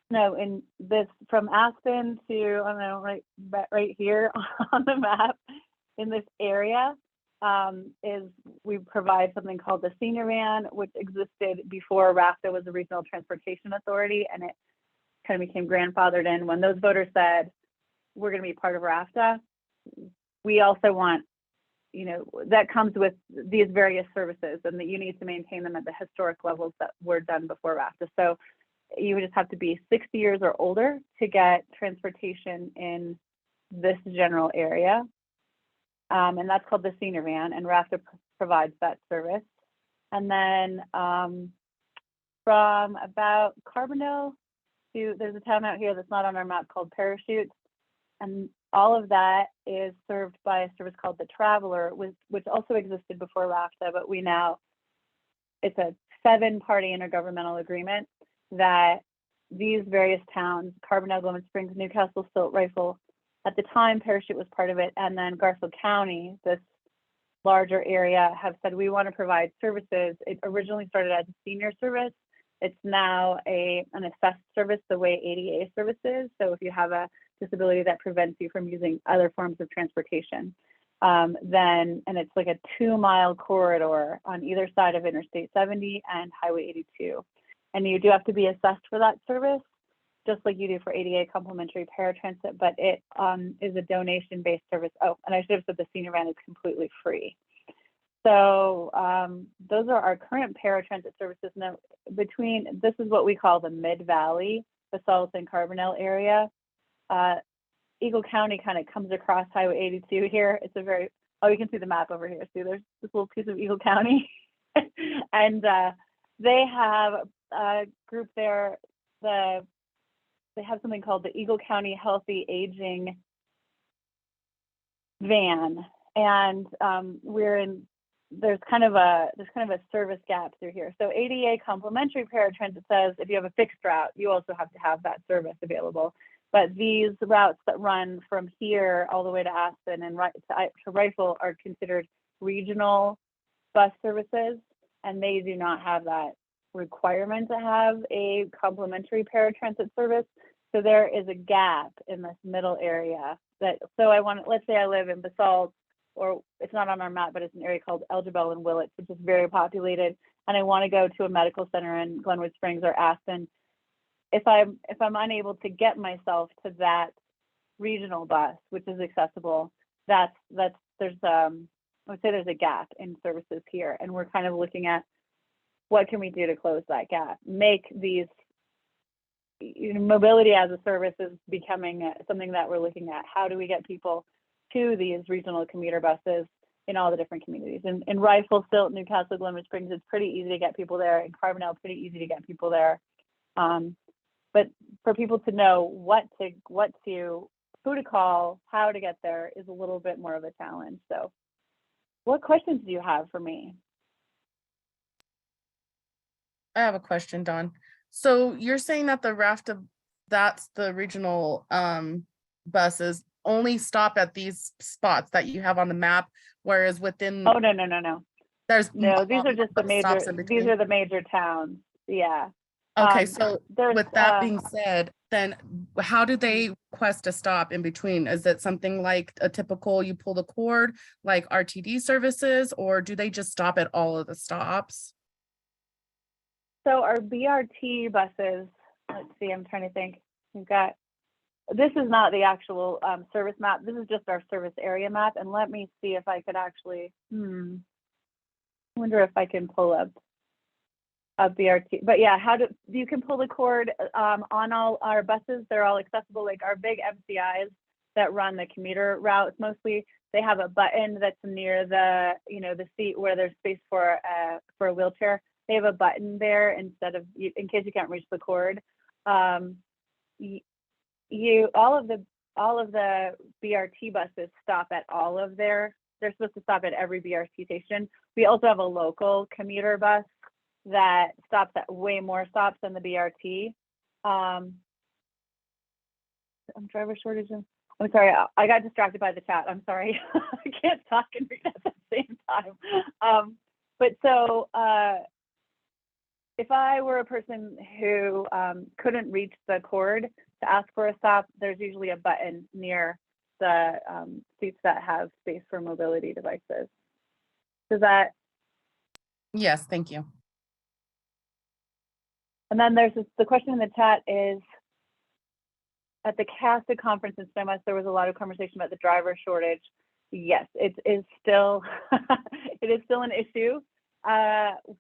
No, in this from Aspen to, I don't know, right here on the map in this area is we provide something called the senior van, which existed before RAFTA was a regional transportation authority, and it kind of became grandfathered in when those voters said, we're going to be part of RAFTA. We also want, that comes with these various services, and that you need to maintain them at the historic levels that were done before RAFTA. So you would just have to be 60 years or older to get transportation in this general area. And that's called the senior van, and RAFTA provides that service. And then from about Carbondale to, there's a town out here that's not on our map called Parachute. And all of that is served by a service called the Traveler, which also existed before RAFTA, but it's a 7-party intergovernmental agreement that these various towns, Carbondale, Glenwood Springs, Newcastle, Silt, Rifle, at the time, Parachute was part of it, and then Garfield County, this larger area, have said we want to provide services. It originally started as a senior service. It's now an assessed service the way ADA services. So if you have a disability that prevents you from using other forms of transportation, and it's like a 2-mile corridor on either side of Interstate 70 and Highway 82. And you do have to be assessed for that service, just like you do for ADA complementary paratransit, but it is a donation-based service. Oh, and I should have said the senior van is completely free. So those are our current paratransit services. Now, this is what we call the Mid-Valley, the Basalt and Carbondale area. Eagle County kind of comes across Highway 82 here. It's a very, you can see the map over here. See, there's this little piece of Eagle County. And they have a group there, they have something called the Eagle County Healthy Aging Van. And there's kind of a service gap through here. So ADA complementary paratransit says if you have a fixed route, you also have to have that service available. But these routes that run from here all the way to Aspen and to Rifle are considered regional bus services, and they do not have that requirement to have a complementary paratransit service. So there is a gap in this middle area let's say I live in Basalt, or it's not on our map, but it's an area called Elgibel and Willits, which is very populated, and I want to go to a medical center in Glenwood Springs or Aspen. If I'm unable to get myself to that regional bus, which is accessible, I would say there's a gap in services here, and we're kind of looking at what can we do to close that gap, make these mobility as a service is becoming something that we're looking at. How do we get people to these regional commuter buses in all the different communities? In Rifle, Silt, Newcastle, Glenwood Springs, it's pretty easy to get people there. In Carbondale, pretty easy to get people there. But for people to know who to call, how to get there is a little bit more of a challenge. So what questions do you have for me? I have a question, Dawn. So you're saying that the RAFTA, that's the regional buses, only stop at these spots that you have on the map, whereas within no. These are just the major. These are the major towns. Yeah. Okay, so with that being said, then how do they request a stop in between? Is it something like a typical, you pull the cord like RTD services, or do they just stop at all of the stops? So our BRT buses, let's see, I'm trying to think. This is not the actual service map. This is just our service area map. And let me see if I could actually, I wonder if I can pull up a BRT. But yeah, you can pull the cord on all our buses. They're all accessible, like our big MCIs that run the commuter routes. Mostly they have a button that's near the seat where there's space for a wheelchair. They have a button there instead of, in case you can't reach the cord. All of the BRT buses stop at they're supposed to stop at every BRT station. We also have a local commuter bus that stops at way more stops than the BRT. Driver shortages. I'm sorry, I got distracted by the chat. I'm sorry. I can't talk and read at the same time. But so if I were a person who couldn't reach the cord to ask for a stop, there's usually a button near the seats that have space for mobility devices. Does that? Yes, thank you. And then there's the question in the chat is, at the CASA conference in STEMUS, there was a lot of conversation about the driver shortage. Yes, it is still it is still an issue.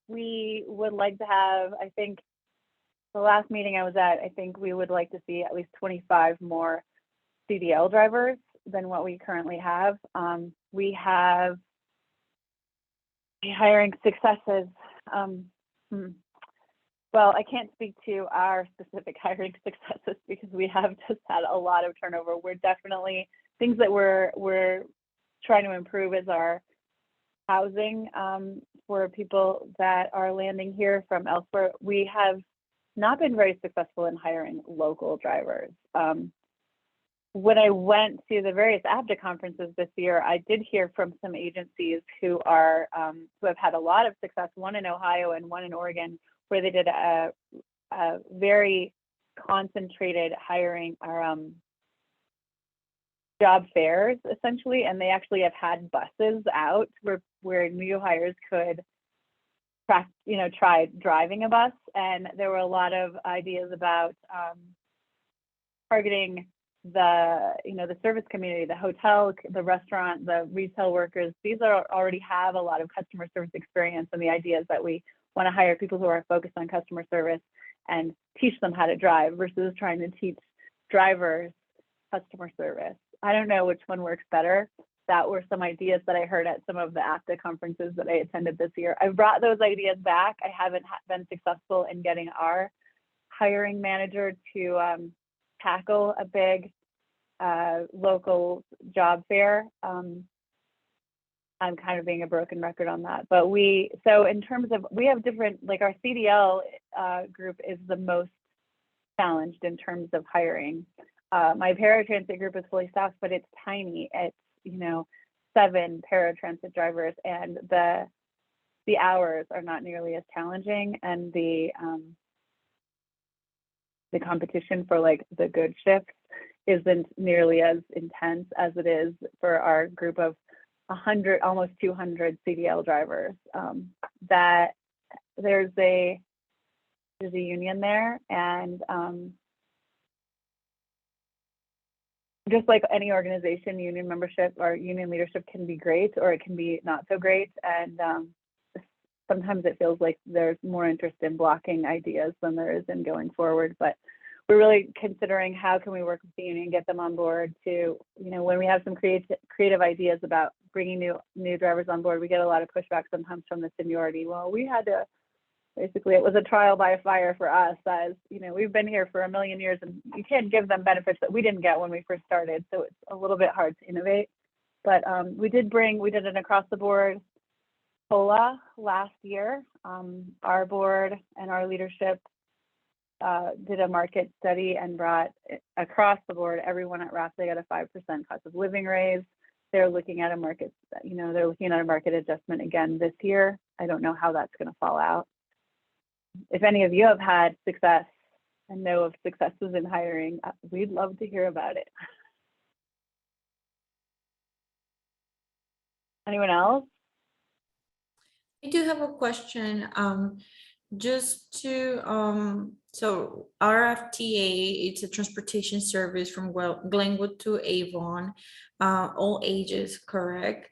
We would like to have, I think, the last meeting I was at, I think we would like to see at least 25 more CDL drivers than what we currently have. We have hiring successes. Well, I can't speak to our specific hiring successes because we have just had a lot of turnover. We're definitely, things that we're trying to improve is our housing for people that are landing here from elsewhere. We have not been very successful in hiring local drivers. When I went to the various ABDA conferences this year, I did hear from some agencies who are who have had a lot of success, one in Ohio and one in Oregon, where they did a very concentrated hiring or job fairs essentially, and they actually have had buses out where new hires could try driving a bus. And there were a lot of ideas about targeting the service community, the hotel, the restaurant, the retail workers. These already have a lot of customer service experience, and the idea is that we want to hire people who are focused on customer service and teach them how to drive versus trying to teach drivers customer service. I don't know which one works better. That were some ideas that I heard at some of the APTA conferences that I attended this year. I've brought those ideas back. I haven't been successful in getting our hiring manager to tackle a big local job fair. I'm kind of being a broken record on that, but so in terms of, we have different, like our CDL group is the most challenged in terms of hiring. My paratransit group is fully staffed, but it's tiny. It's 7 paratransit drivers, and the hours are not nearly as challenging, and the competition for like the good shifts isn't nearly as intense as it is for our group of 100, almost 200 CDL drivers. That there's a union there, and just like any organization, union membership or union leadership can be great, or it can be not so great. And sometimes it feels like there's more interest in blocking ideas than there is in going forward. But we're really considering how can we work with the union, get them on board to, when we have some creative ideas about bringing new drivers on board, we get a lot of pushback sometimes from the seniority. Well, we had to, basically it was a trial by fire for us, as we've been here for a million years, and you can't give them benefits that we didn't get when we first started. So it's a little bit hard to innovate. But we did an across the board COLA last year. Our board and our leadership did a market study and brought across the board everyone at RAP. They got a 5% cost of living raise. They're looking at a market, they're looking at a market adjustment again this year. I don't know how that's going to fall out. If any of you have had success and know of successes in hiring, we'd love to hear about it. Anyone else? I do have a question. Just to so RFTA, it's a transportation service from Glenwood to Avon, all ages, correct?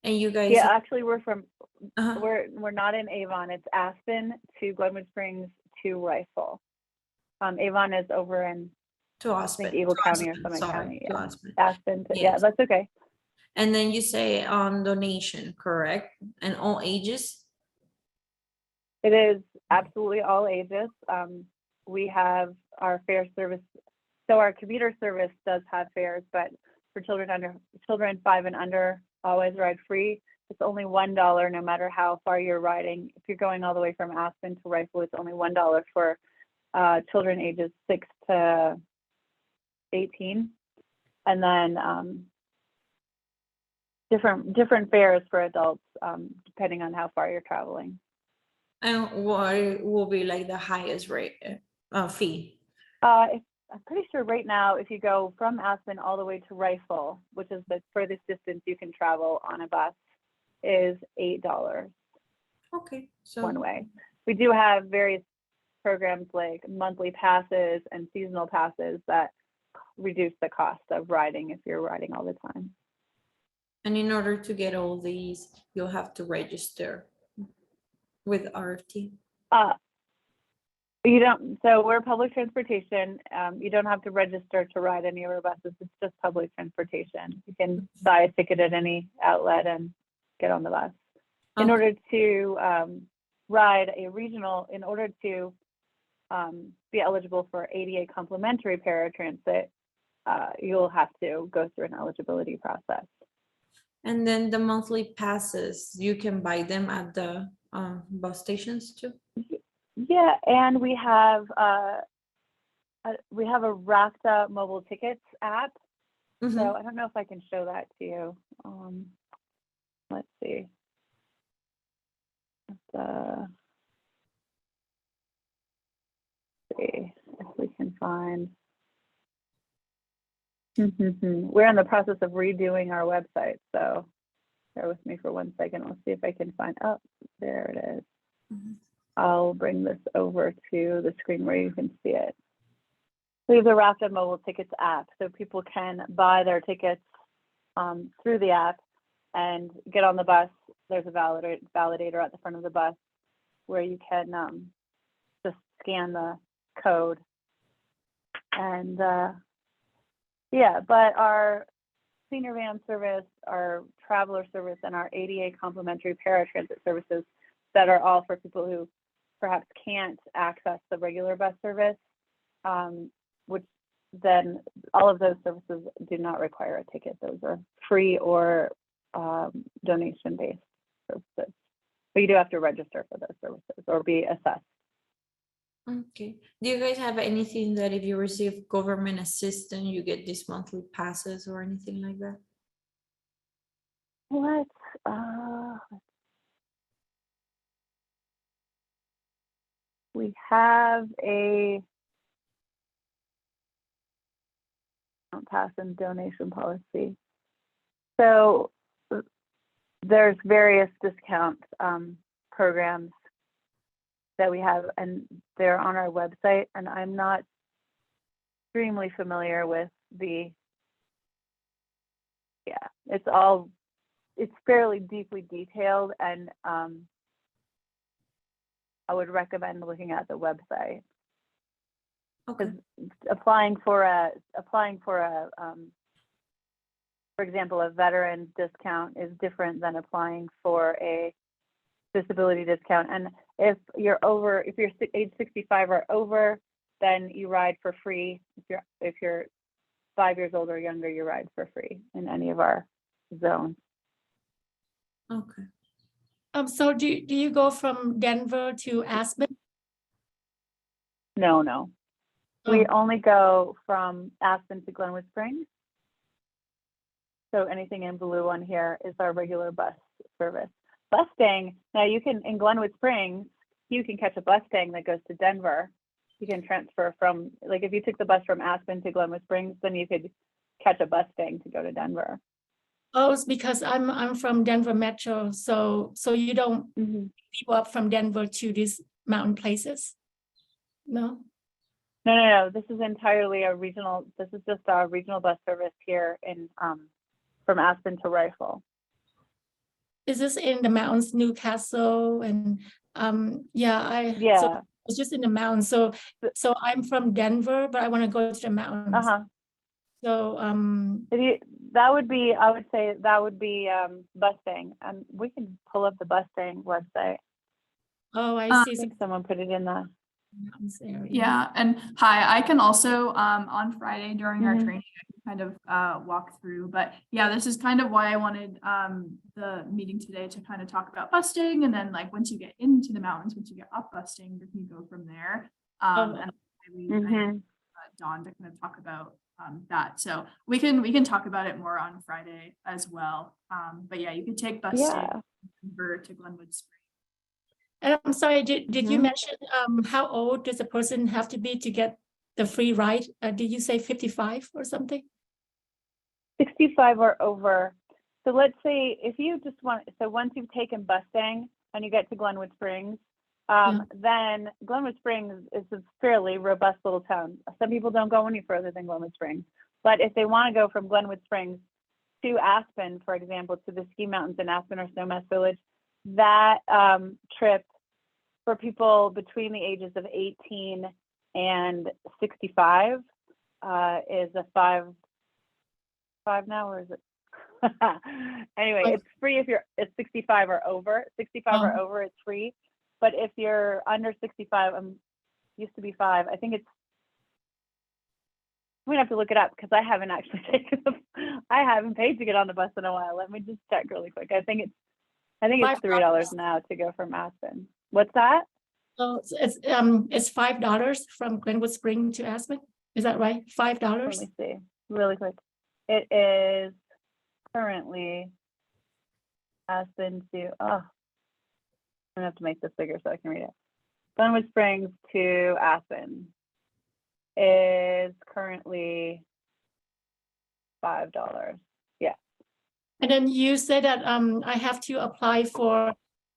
And you guys? Yeah, actually, we're from we're not in Avon. It's Aspen to Glenwood Springs to Rifle. Avon is over in Eagle County or Summit County. Yeah. Aspen to, yeah, that's okay. And then you say on donation, correct? And all ages? It is absolutely all ages. We have our fare service. So our commuter service does have fares, but for children 5 and under, always ride free. It's only $1 no matter how far you're riding. If you're going all the way from Aspen to Rifle, it's only $1 for children ages 6 to 18. And then different fares for adults, depending on how far you're traveling. And what will be like the highest rate fee? I'm pretty sure right now, if you go from Aspen all the way to Rifle, which is the furthest distance you can travel on a bus, is $8 Okay, so one way. We do have various programs like monthly passes and seasonal passes that reduce the cost of riding if you're riding all the time. and in order to get all these, you'll have to register with RFT. You don't, so we're public transportation. You don't have to register to ride any of our buses. It's just public transportation. You can buy a ticket at any outlet and get on the bus. In Okay. order to ride a regional, in order to be eligible for ADA complimentary paratransit, you'll have to go through an eligibility process. And then the monthly passes, you can buy them at the bus stations too? Yeah, and we have a RACTA mobile tickets app. Mhm. So I don't know if I can show that to you. Let's see. See if we can find. We're in the process of redoing our website, so bear with me for 1 second. Let's see if I can find. Oh, there it is. Mhm. I'll bring this over to the screen where you can see it. We have the RACTA mobile tickets app, so people can buy their tickets through the app and get on the bus. There's a validator at the front of the bus where you can just scan the code. And yeah, but our senior van service, our traveler service, and our ADA complimentary paratransit services that are all for people who perhaps can't access the regular bus service, which then all of those services do not require a ticket. Those are free or donation-based services. But you do have to register for those services or be assessed. Okay. Do you guys have anything that if you receive government assistance, you get these monthly passes or anything like that? We have a pass and donation policy. So there's various discount programs that we have, and they're on our website, and I'm not extremely familiar with it's fairly deeply detailed, and I would recommend looking at the website. Okay. Applying for example, a veteran discount is different than applying for a disability discount. And if you're age 65 or over, then you ride for free. If you're 5 years old or younger, you ride for free in any of our zones. Okay. So do you go from Denver to Aspen? No. We only go from Aspen to Glenwood Springs. So anything in blue on here is our regular bus service. Bustang, now you can, in Glenwood Springs, you can catch a Bustang that goes to Denver. You can transfer from, like if you took the bus from Aspen to Glenwood Springs, then you could catch a Bustang to go to Denver. Oh, it's because I'm from Denver Metro, so you don't people up from Denver to these mountain places? No? No. This is entirely a regional. This is just our regional bus service here in from Aspen to Rifle. Is this in the mountains, Newcastle, and Yeah. So it's just in the mountains. So I'm from Denver, but I want to go to the mountains. So that would be, I would say that would be Bustang. We can pull up the Bustang website. Oh, I see. I think someone put it in the mountains area. Yeah, and hi, I can also on Friday during our training, I can kind of walk through. But yeah, this is kind of why I wanted the meeting today to kind of talk about busting, and then like once you get into the mountains, once you get up busting, you can go from there. And maybe Dawn to kind of talk about that. So we can talk about it more on Friday as well. But yeah, you could take bus Yeah. to Denver to Glenwood Springs. And I'm sorry, did you Mhm. mention how old does a person have to be to get the free ride? Did you say 55 or something? 65 or over. So let's say if you just want, so once you've taken Mustang and you get to Glenwood Springs, then Glenwood Springs is a fairly robust little town. Some people don't go any further than Glenwood Springs, but if they want to go from Glenwood Springs to Aspen, for example, to the ski mountains in Aspen or Snowmass Village, that trip for people between the ages of 18 and 65 is a five now, or is it? Anyway, it's free if it's 65 or over. 65 or over, it's free. But if you're under 65, used to be 5. I think it's. I'm gonna have to look it up because I haven't actually I haven't paid to get on the bus in a while. Let me just check really quick. I think it's $3 now to go from Aspen. What's that? So it's $5 from Glenwood Spring to Aspen. Is that right? $5? Let me see really quick. It is currently Aspen to, I'm gonna have to make this bigger so I can read it. Glenwood Springs to Aspen is currently $5. Yeah. And then you said that I have to apply for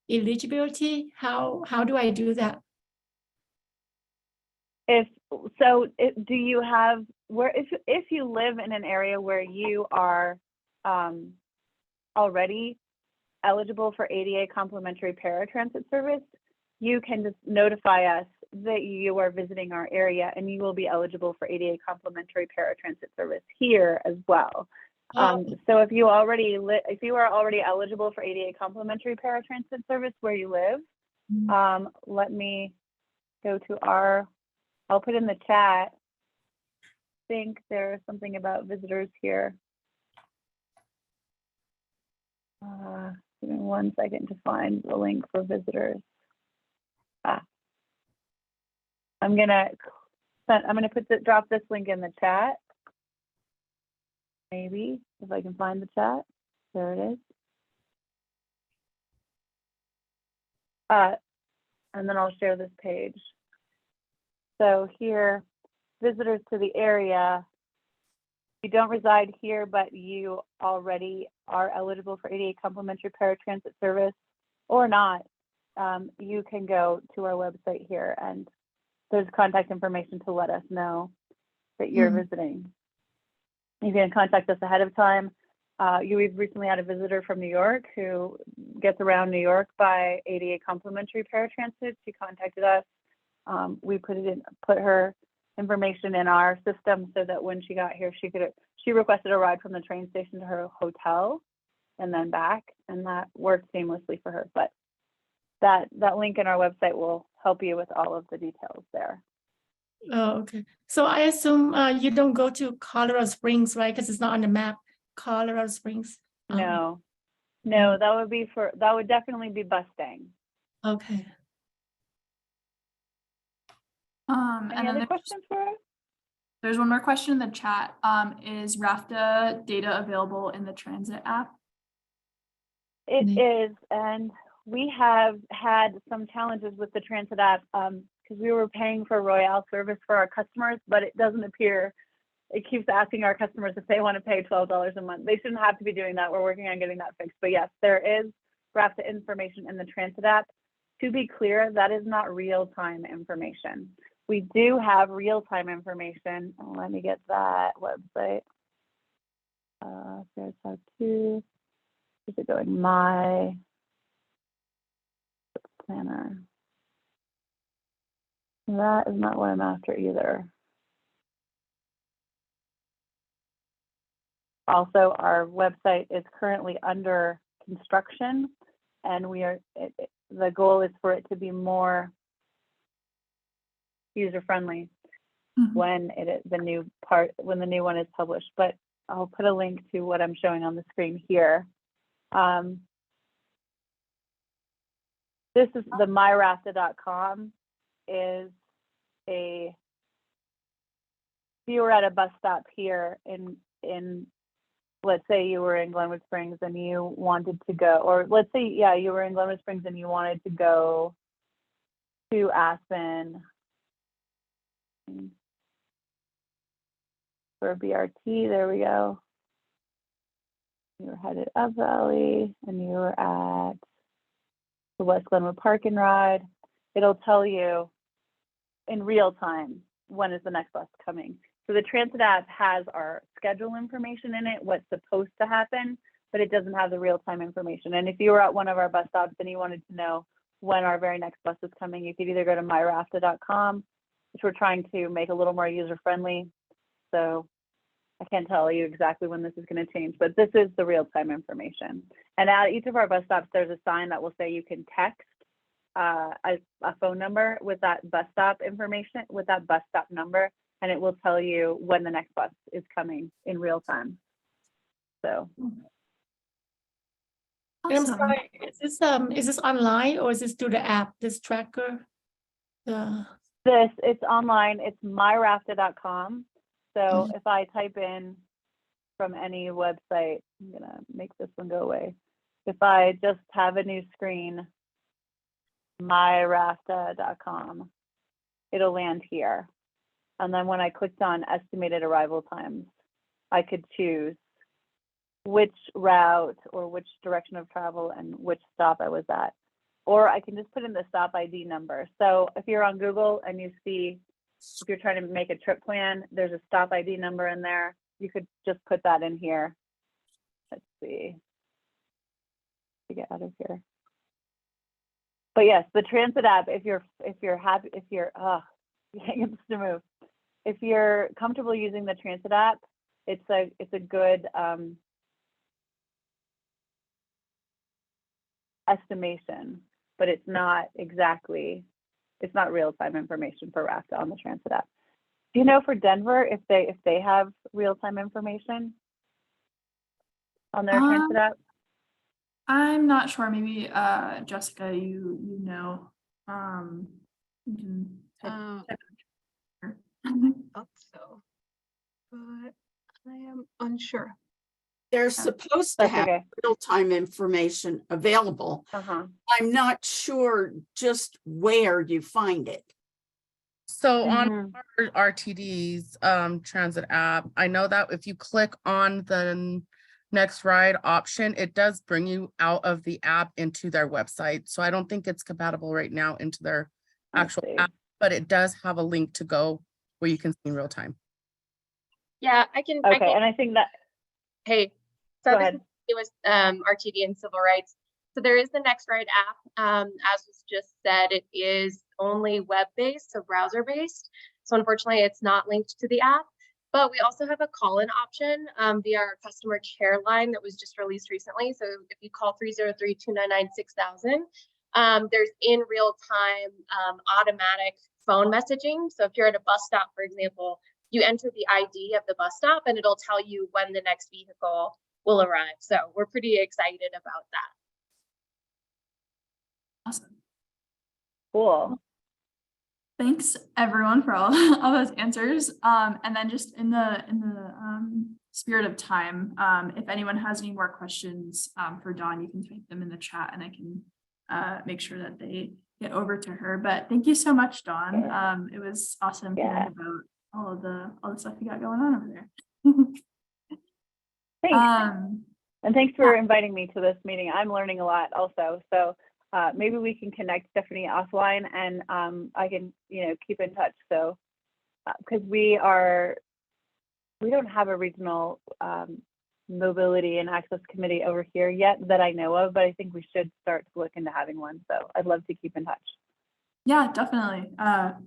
eligibility. How do I do that? Do you have if you live in an area where you are already eligible for ADA complimentary paratransit service, you can just notify us that you are visiting our area and you will be eligible for ADA complimentary paratransit service here as well. So if you are already eligible for ADA complimentary paratransit service where you live, let me go to I'll put in the chat. I think there's something about visitors here. Give me 1 second to find the link for visitors. I'm gonna drop this link in the chat. Maybe if I can find the chat. There it is. And then I'll share this page. So here, visitors to the area, you don't reside here, but you already are eligible for ADA complimentary paratransit service or not, you can go to our website here and there's contact information to let us know that you're visiting. You can contact us ahead of time. We've recently had a visitor from New York who gets around New York by ADA complimentary paratransit. She contacted us. We put her information in our system so that when she got here, she requested a ride from the train station to her hotel and then back, and that worked seamlessly for her. But that link in our website will help you with all of the details there. Oh, okay. So I assume you don't go to Colorado Springs, right? Because it's not on the map. Colorado Springs. No, that would definitely be Mustang. Okay. Any other questions for us? There's one more question in the chat. Is RAFTA data available in the transit app? It is, and we have had some challenges with the transit app because we were paying for Royale service for our customers, but it doesn't appear. It keeps asking our customers if they want to pay $12 a month. They shouldn't have to be doing that. We're working on getting that fixed. But yes, there is RAFTA information in the transit app. To be clear, that is not real-time information. We do have real-time information. Let me get that website. There's how to. Is it going? My planner. That is not what I'm after either. Also, our website is currently under construction, and the goal is for it to be more user-friendly when the new one is published. But I'll put a link to what I'm showing on the screen here. This is the myrafta.com is a you were at a bus stop here in let's say you were in Glenwood Springs and you wanted to go, or let's say, yeah, you were in Glenwood Springs and you wanted to go to Aspen for BRT, there we go. You were headed up Valley and you were at the West Glenwood Park and Ride. It'll tell you in real time when is the next bus coming. So the transit app has our schedule information in it, what's supposed to happen, but it doesn't have the real-time information. And if you were at one of our bus stops and you wanted to know when our very next bus is coming, you could either go to myrafta.com, which we're trying to make a little more user-friendly. So I can't tell you exactly when this is going to change, but this is the real-time information. And at each of our bus stops, there's a sign that will say you can text a phone number with that bus stop information, with that bus stop number, and it will tell you when the next bus is coming in real time. So. And I'm Awesome. sorry, is this online or is this through the app, this tracker? It's online, it's myrafta.com. So if I type in from any website, I'm gonna make this one go away. If I just have a new screen, myrafta.com, it'll land here. And then when I clicked on estimated arrival times, I could choose which route or which direction of travel and which stop I was at. Or I can just put in the stop ID number. So if you're on Google and you see, if you're trying to make a trip plan, there's a stop ID number in there. You could just put that in here. Let's see. To get out of here. But yes, the transit app, if you're happy, if you're to move. If you're comfortable using the transit app, it's a good estimation, but it's not real-time information for RAFTA on the transit app. Do you know for Denver if they have real-time information on their transit app? I'm not sure. Maybe Jessica, you know. You can type Hope so, but I am unsure. They're supposed to That's have okay. real-time information available. I'm not sure just where you find it. So on our RTD's transit app, I know that if you click on the next ride option, it does bring you out of the app into their website. So I don't think it's compatible right now into their actual app, but it does have a link to go where you can see in real time. Yeah, I can. Okay, and I think that. Hey, so this was RTD and civil rights. So there is the Next Ride app. As was just said, it is only web-based, so browser-based. So unfortunately, it's not linked to the app. But we also have a call-in option via our customer care line that was just released recently. So if you call 303-299-6000, there's in real time automatic phone messaging. So if you're at a bus stop, for example, you enter the ID of the bus stop and it'll tell you when the next vehicle will arrive. So we're pretty excited about that. Awesome. Cool. Thanks everyone for all those answers. And then just in the spirit of time, if anyone has any more questions for Dawn, you can type them in the chat and I can make sure that they get over to her. But thank you so much, Dawn. It was awesome hearing about all the stuff you got going on over there. Thanks. And thanks for inviting me to this meeting. I'm learning a lot also. So maybe we can connect, Stephanie, offline, and I can, keep in touch. So because we don't have a regional mobility and access committee over here yet that I know of, but I think we should start to look into having one. So I'd love to keep in touch. Yeah, definitely.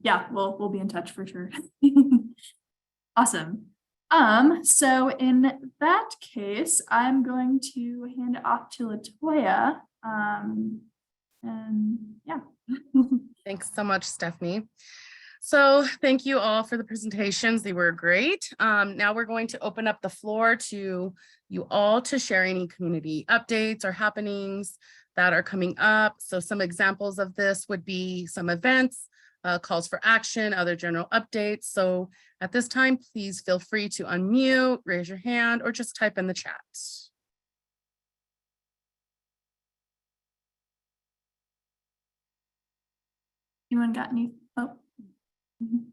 Yeah, we'll be in touch for sure. Awesome. So in that case, I'm going to hand it off to Latoya. And yeah. Thanks so much, Stephanie. So thank you all for the presentations. They were great. Now we're going to open up the floor to you all to share any community updates or happenings that are coming up. So some examples of this would be some events, calls for action, other general updates. So at this time, please feel free to unmute, raise your hand, or just type in the chat. Anyone got any? Oh. Mhm.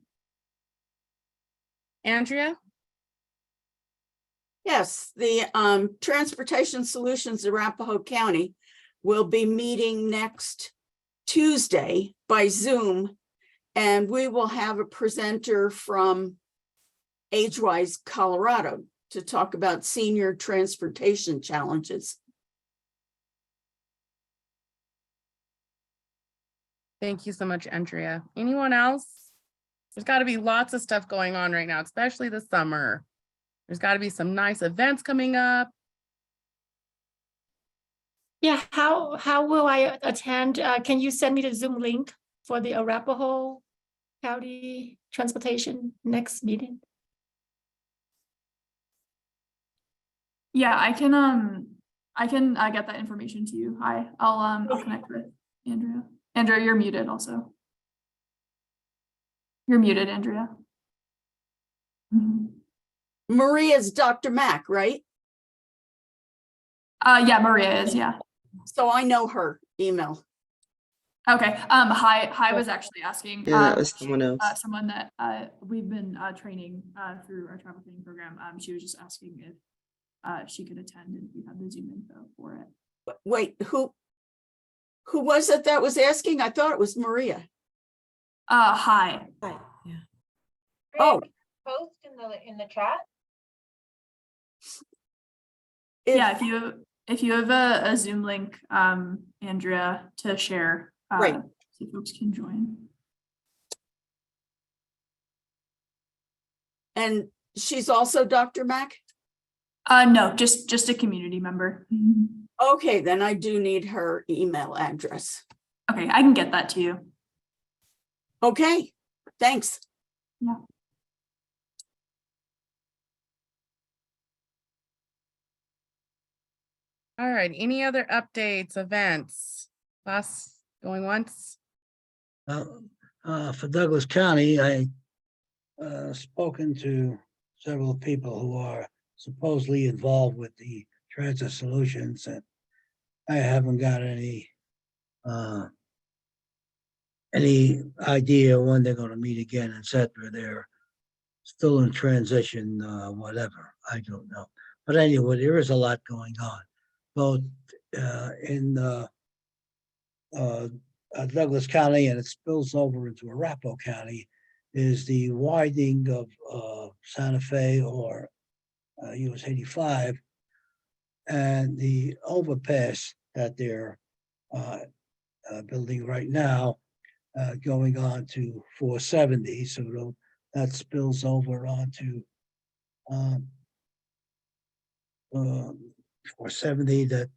Andrea? Yes, the Transportation Solutions Arapahoe County will be meeting next Tuesday by Zoom, and we will have a presenter from AgeWise Colorado to talk about senior transportation challenges. Thank you so much, Andrea. Anyone else? There's got to be lots of stuff going on right now, especially this summer. There's got to be some nice events coming up. Yeah, how will I attend? Can you send me the Zoom link for the Arapahoe County Transportation next meeting? Yeah, I can get that information to you. Hi, I'll connect with Andrea. Andrea, you're muted also. You're muted, Andrea. Maria's Dr. Mac, right? Yeah, Maria is, yeah. So I know her email. Okay. Hi was actually asking. Yeah, that was someone else. Someone that we've been training through our travel training program. She was just asking if she could attend and we have the Zoom info for it. Wait, who was it that was asking? I thought it was Maria. Hi. Hi, yeah. Oh, Post in the chat. Yeah, if you have a Zoom link, Andrea, to share, right. so folks can join. And she's also Dr. Mac? No, just a community member. Okay, then I do need her email address. Okay, I can get that to you. Okay, thanks. Yeah. All right, any other updates, events? Class going once? For Douglas County, I spoken to several people who are supposedly involved with the transit solutions, and I haven't got any idea when they're going to meet again, etc. They're still in transition, whatever, I don't know. But anyway, there is a lot going on, both in Douglas County, and it spills over into Arapahoe County, is the widening of Santa Fe or US 85, and the overpass that they're building right now, going on to 470. So that spills over onto 470, that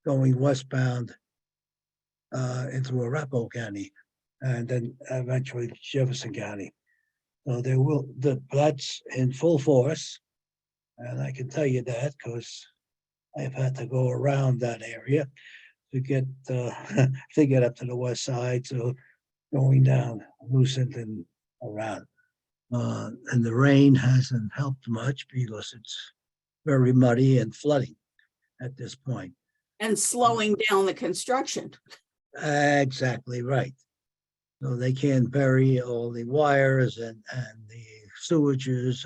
going westbound into Arapahoe County, and then eventually Jefferson County. So that's in full force, and I can tell you that because I've had to go around that area to get to get up to the west side. So going down Lucent and around, and the rain hasn't helped much because it's very muddy and flooding at this point. And slowing down the construction. Exactly right. So they can't bury all the wires and the sewages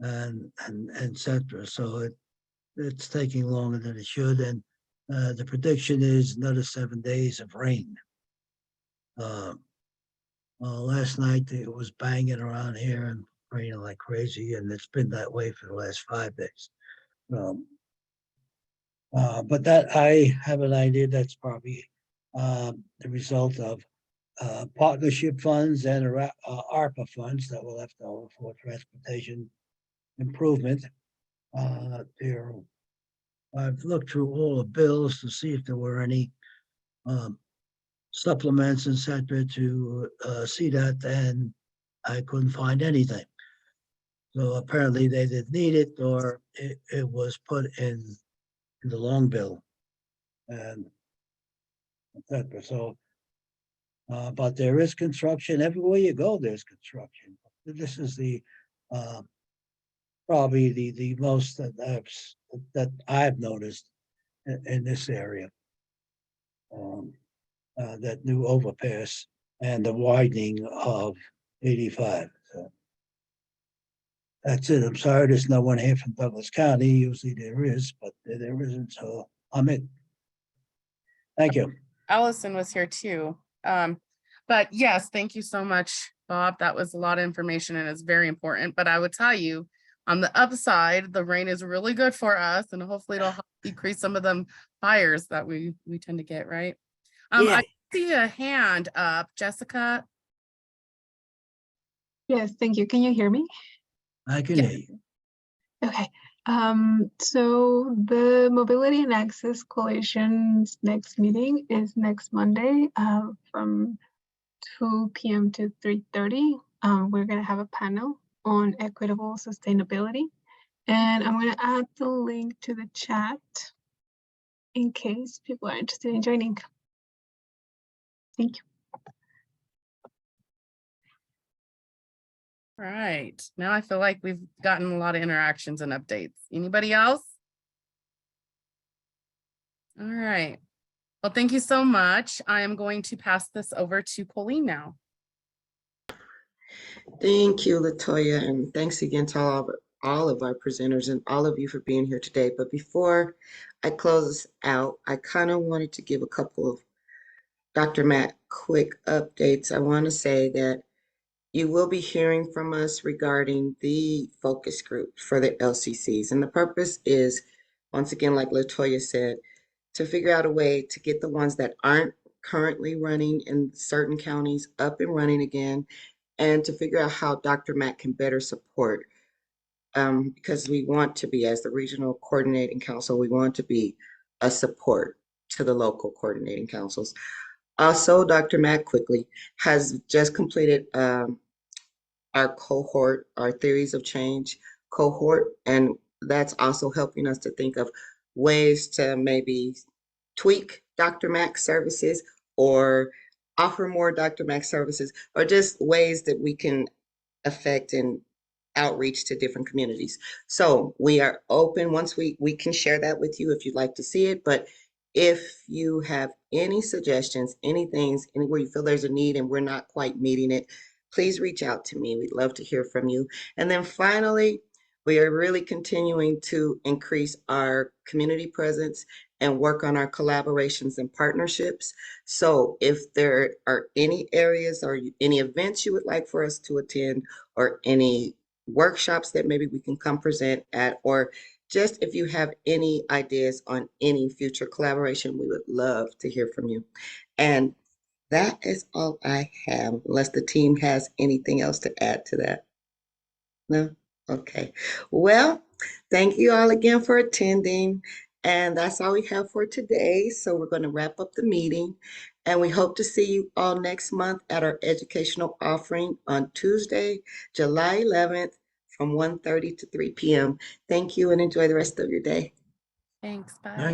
and etc. So it's taking longer than it should, and the prediction is another 7 days of rain. Last night it was banging around here and raining like crazy, and it's been that way for the last 5 days. But that, I have an idea that's probably the result of partnership funds and ARPA funds that were left over for transportation improvement. I've looked through all the bills to see if there were any supplements, etc., to see that, and I couldn't find anything. So apparently they didn't need it, or it was put in the long bill, and etc. So But there is construction everywhere you go. There's construction. This is the probably the most that I've noticed in this area. That new overpass and the widening of 85. So that's it. I'm sorry, there's no one here from Douglas County. Usually there is, but there isn't. So I'm in. Thank you. Allison was here too. But yes, thank you so much, Bob. That was a lot of information and it's very important. But I would tell you, on the upside, the rain is really good for us, and hopefully it'll help decrease some of them fires that we tend to get, right? Yeah. I see a hand up, Jessica. Yes, thank you. Can you hear me? I can hear you. Okay. So the Mobility and Access Coalition's next meeting is next Monday from 2 p.m. to 3:30. We're going to have a panel on equitable sustainability. And I'm going to add the link to the chat in case people are interested in joining. Thank you. All right, now I feel like we've gotten a lot of interactions and updates. Anybody else? All right. Well, thank you so much. I am going to pass this over to Colleen now. Thank you, Latoya, and thanks again to all of our presenters and all of you for being here today. But before I close this out, I kind of wanted to give a couple of Dr. Matt quick updates. I want to say that you will be hearing from us regarding the focus group for the LCCs. And the purpose is, once again, like Latoya said, to figure out a way to get the ones that aren't currently running in certain counties up and running again, and to figure out how Dr. Matt can better support. Because we want to be, as the regional coordinating council, we want to be a support to the local coordinating councils. Also, Dr. Matt quickly has just completed our cohort, our theories of change cohort, and that's also helping us to think of ways to maybe tweak Dr. Mac services or offer more Dr. Mac services, or just ways that we can affect and outreach to different communities. So we are open. Once we can share that with you if you'd like to see it, but if you have any suggestions, any things, anywhere you feel there's a need and we're not quite meeting it, please reach out to me. We'd love to hear from you. And then finally, we are really continuing to increase our community presence and work on our collaborations and partnerships. So if there are any areas or any events you would like for us to attend, or any workshops that maybe we can come present at, or just if you have any ideas on any future collaboration, we would love to hear from you. And that is all I have, unless the team has anything else to add to that. No? Okay. Well, thank you all again for attending. And that's all we have for today. So we're going to wrap up the meeting. And we hope to see you all next month at our educational offering on Tuesday, July 11th from 1:30 to 3 p.m. Thank you and enjoy the rest of your day. Thanks, bye. Thank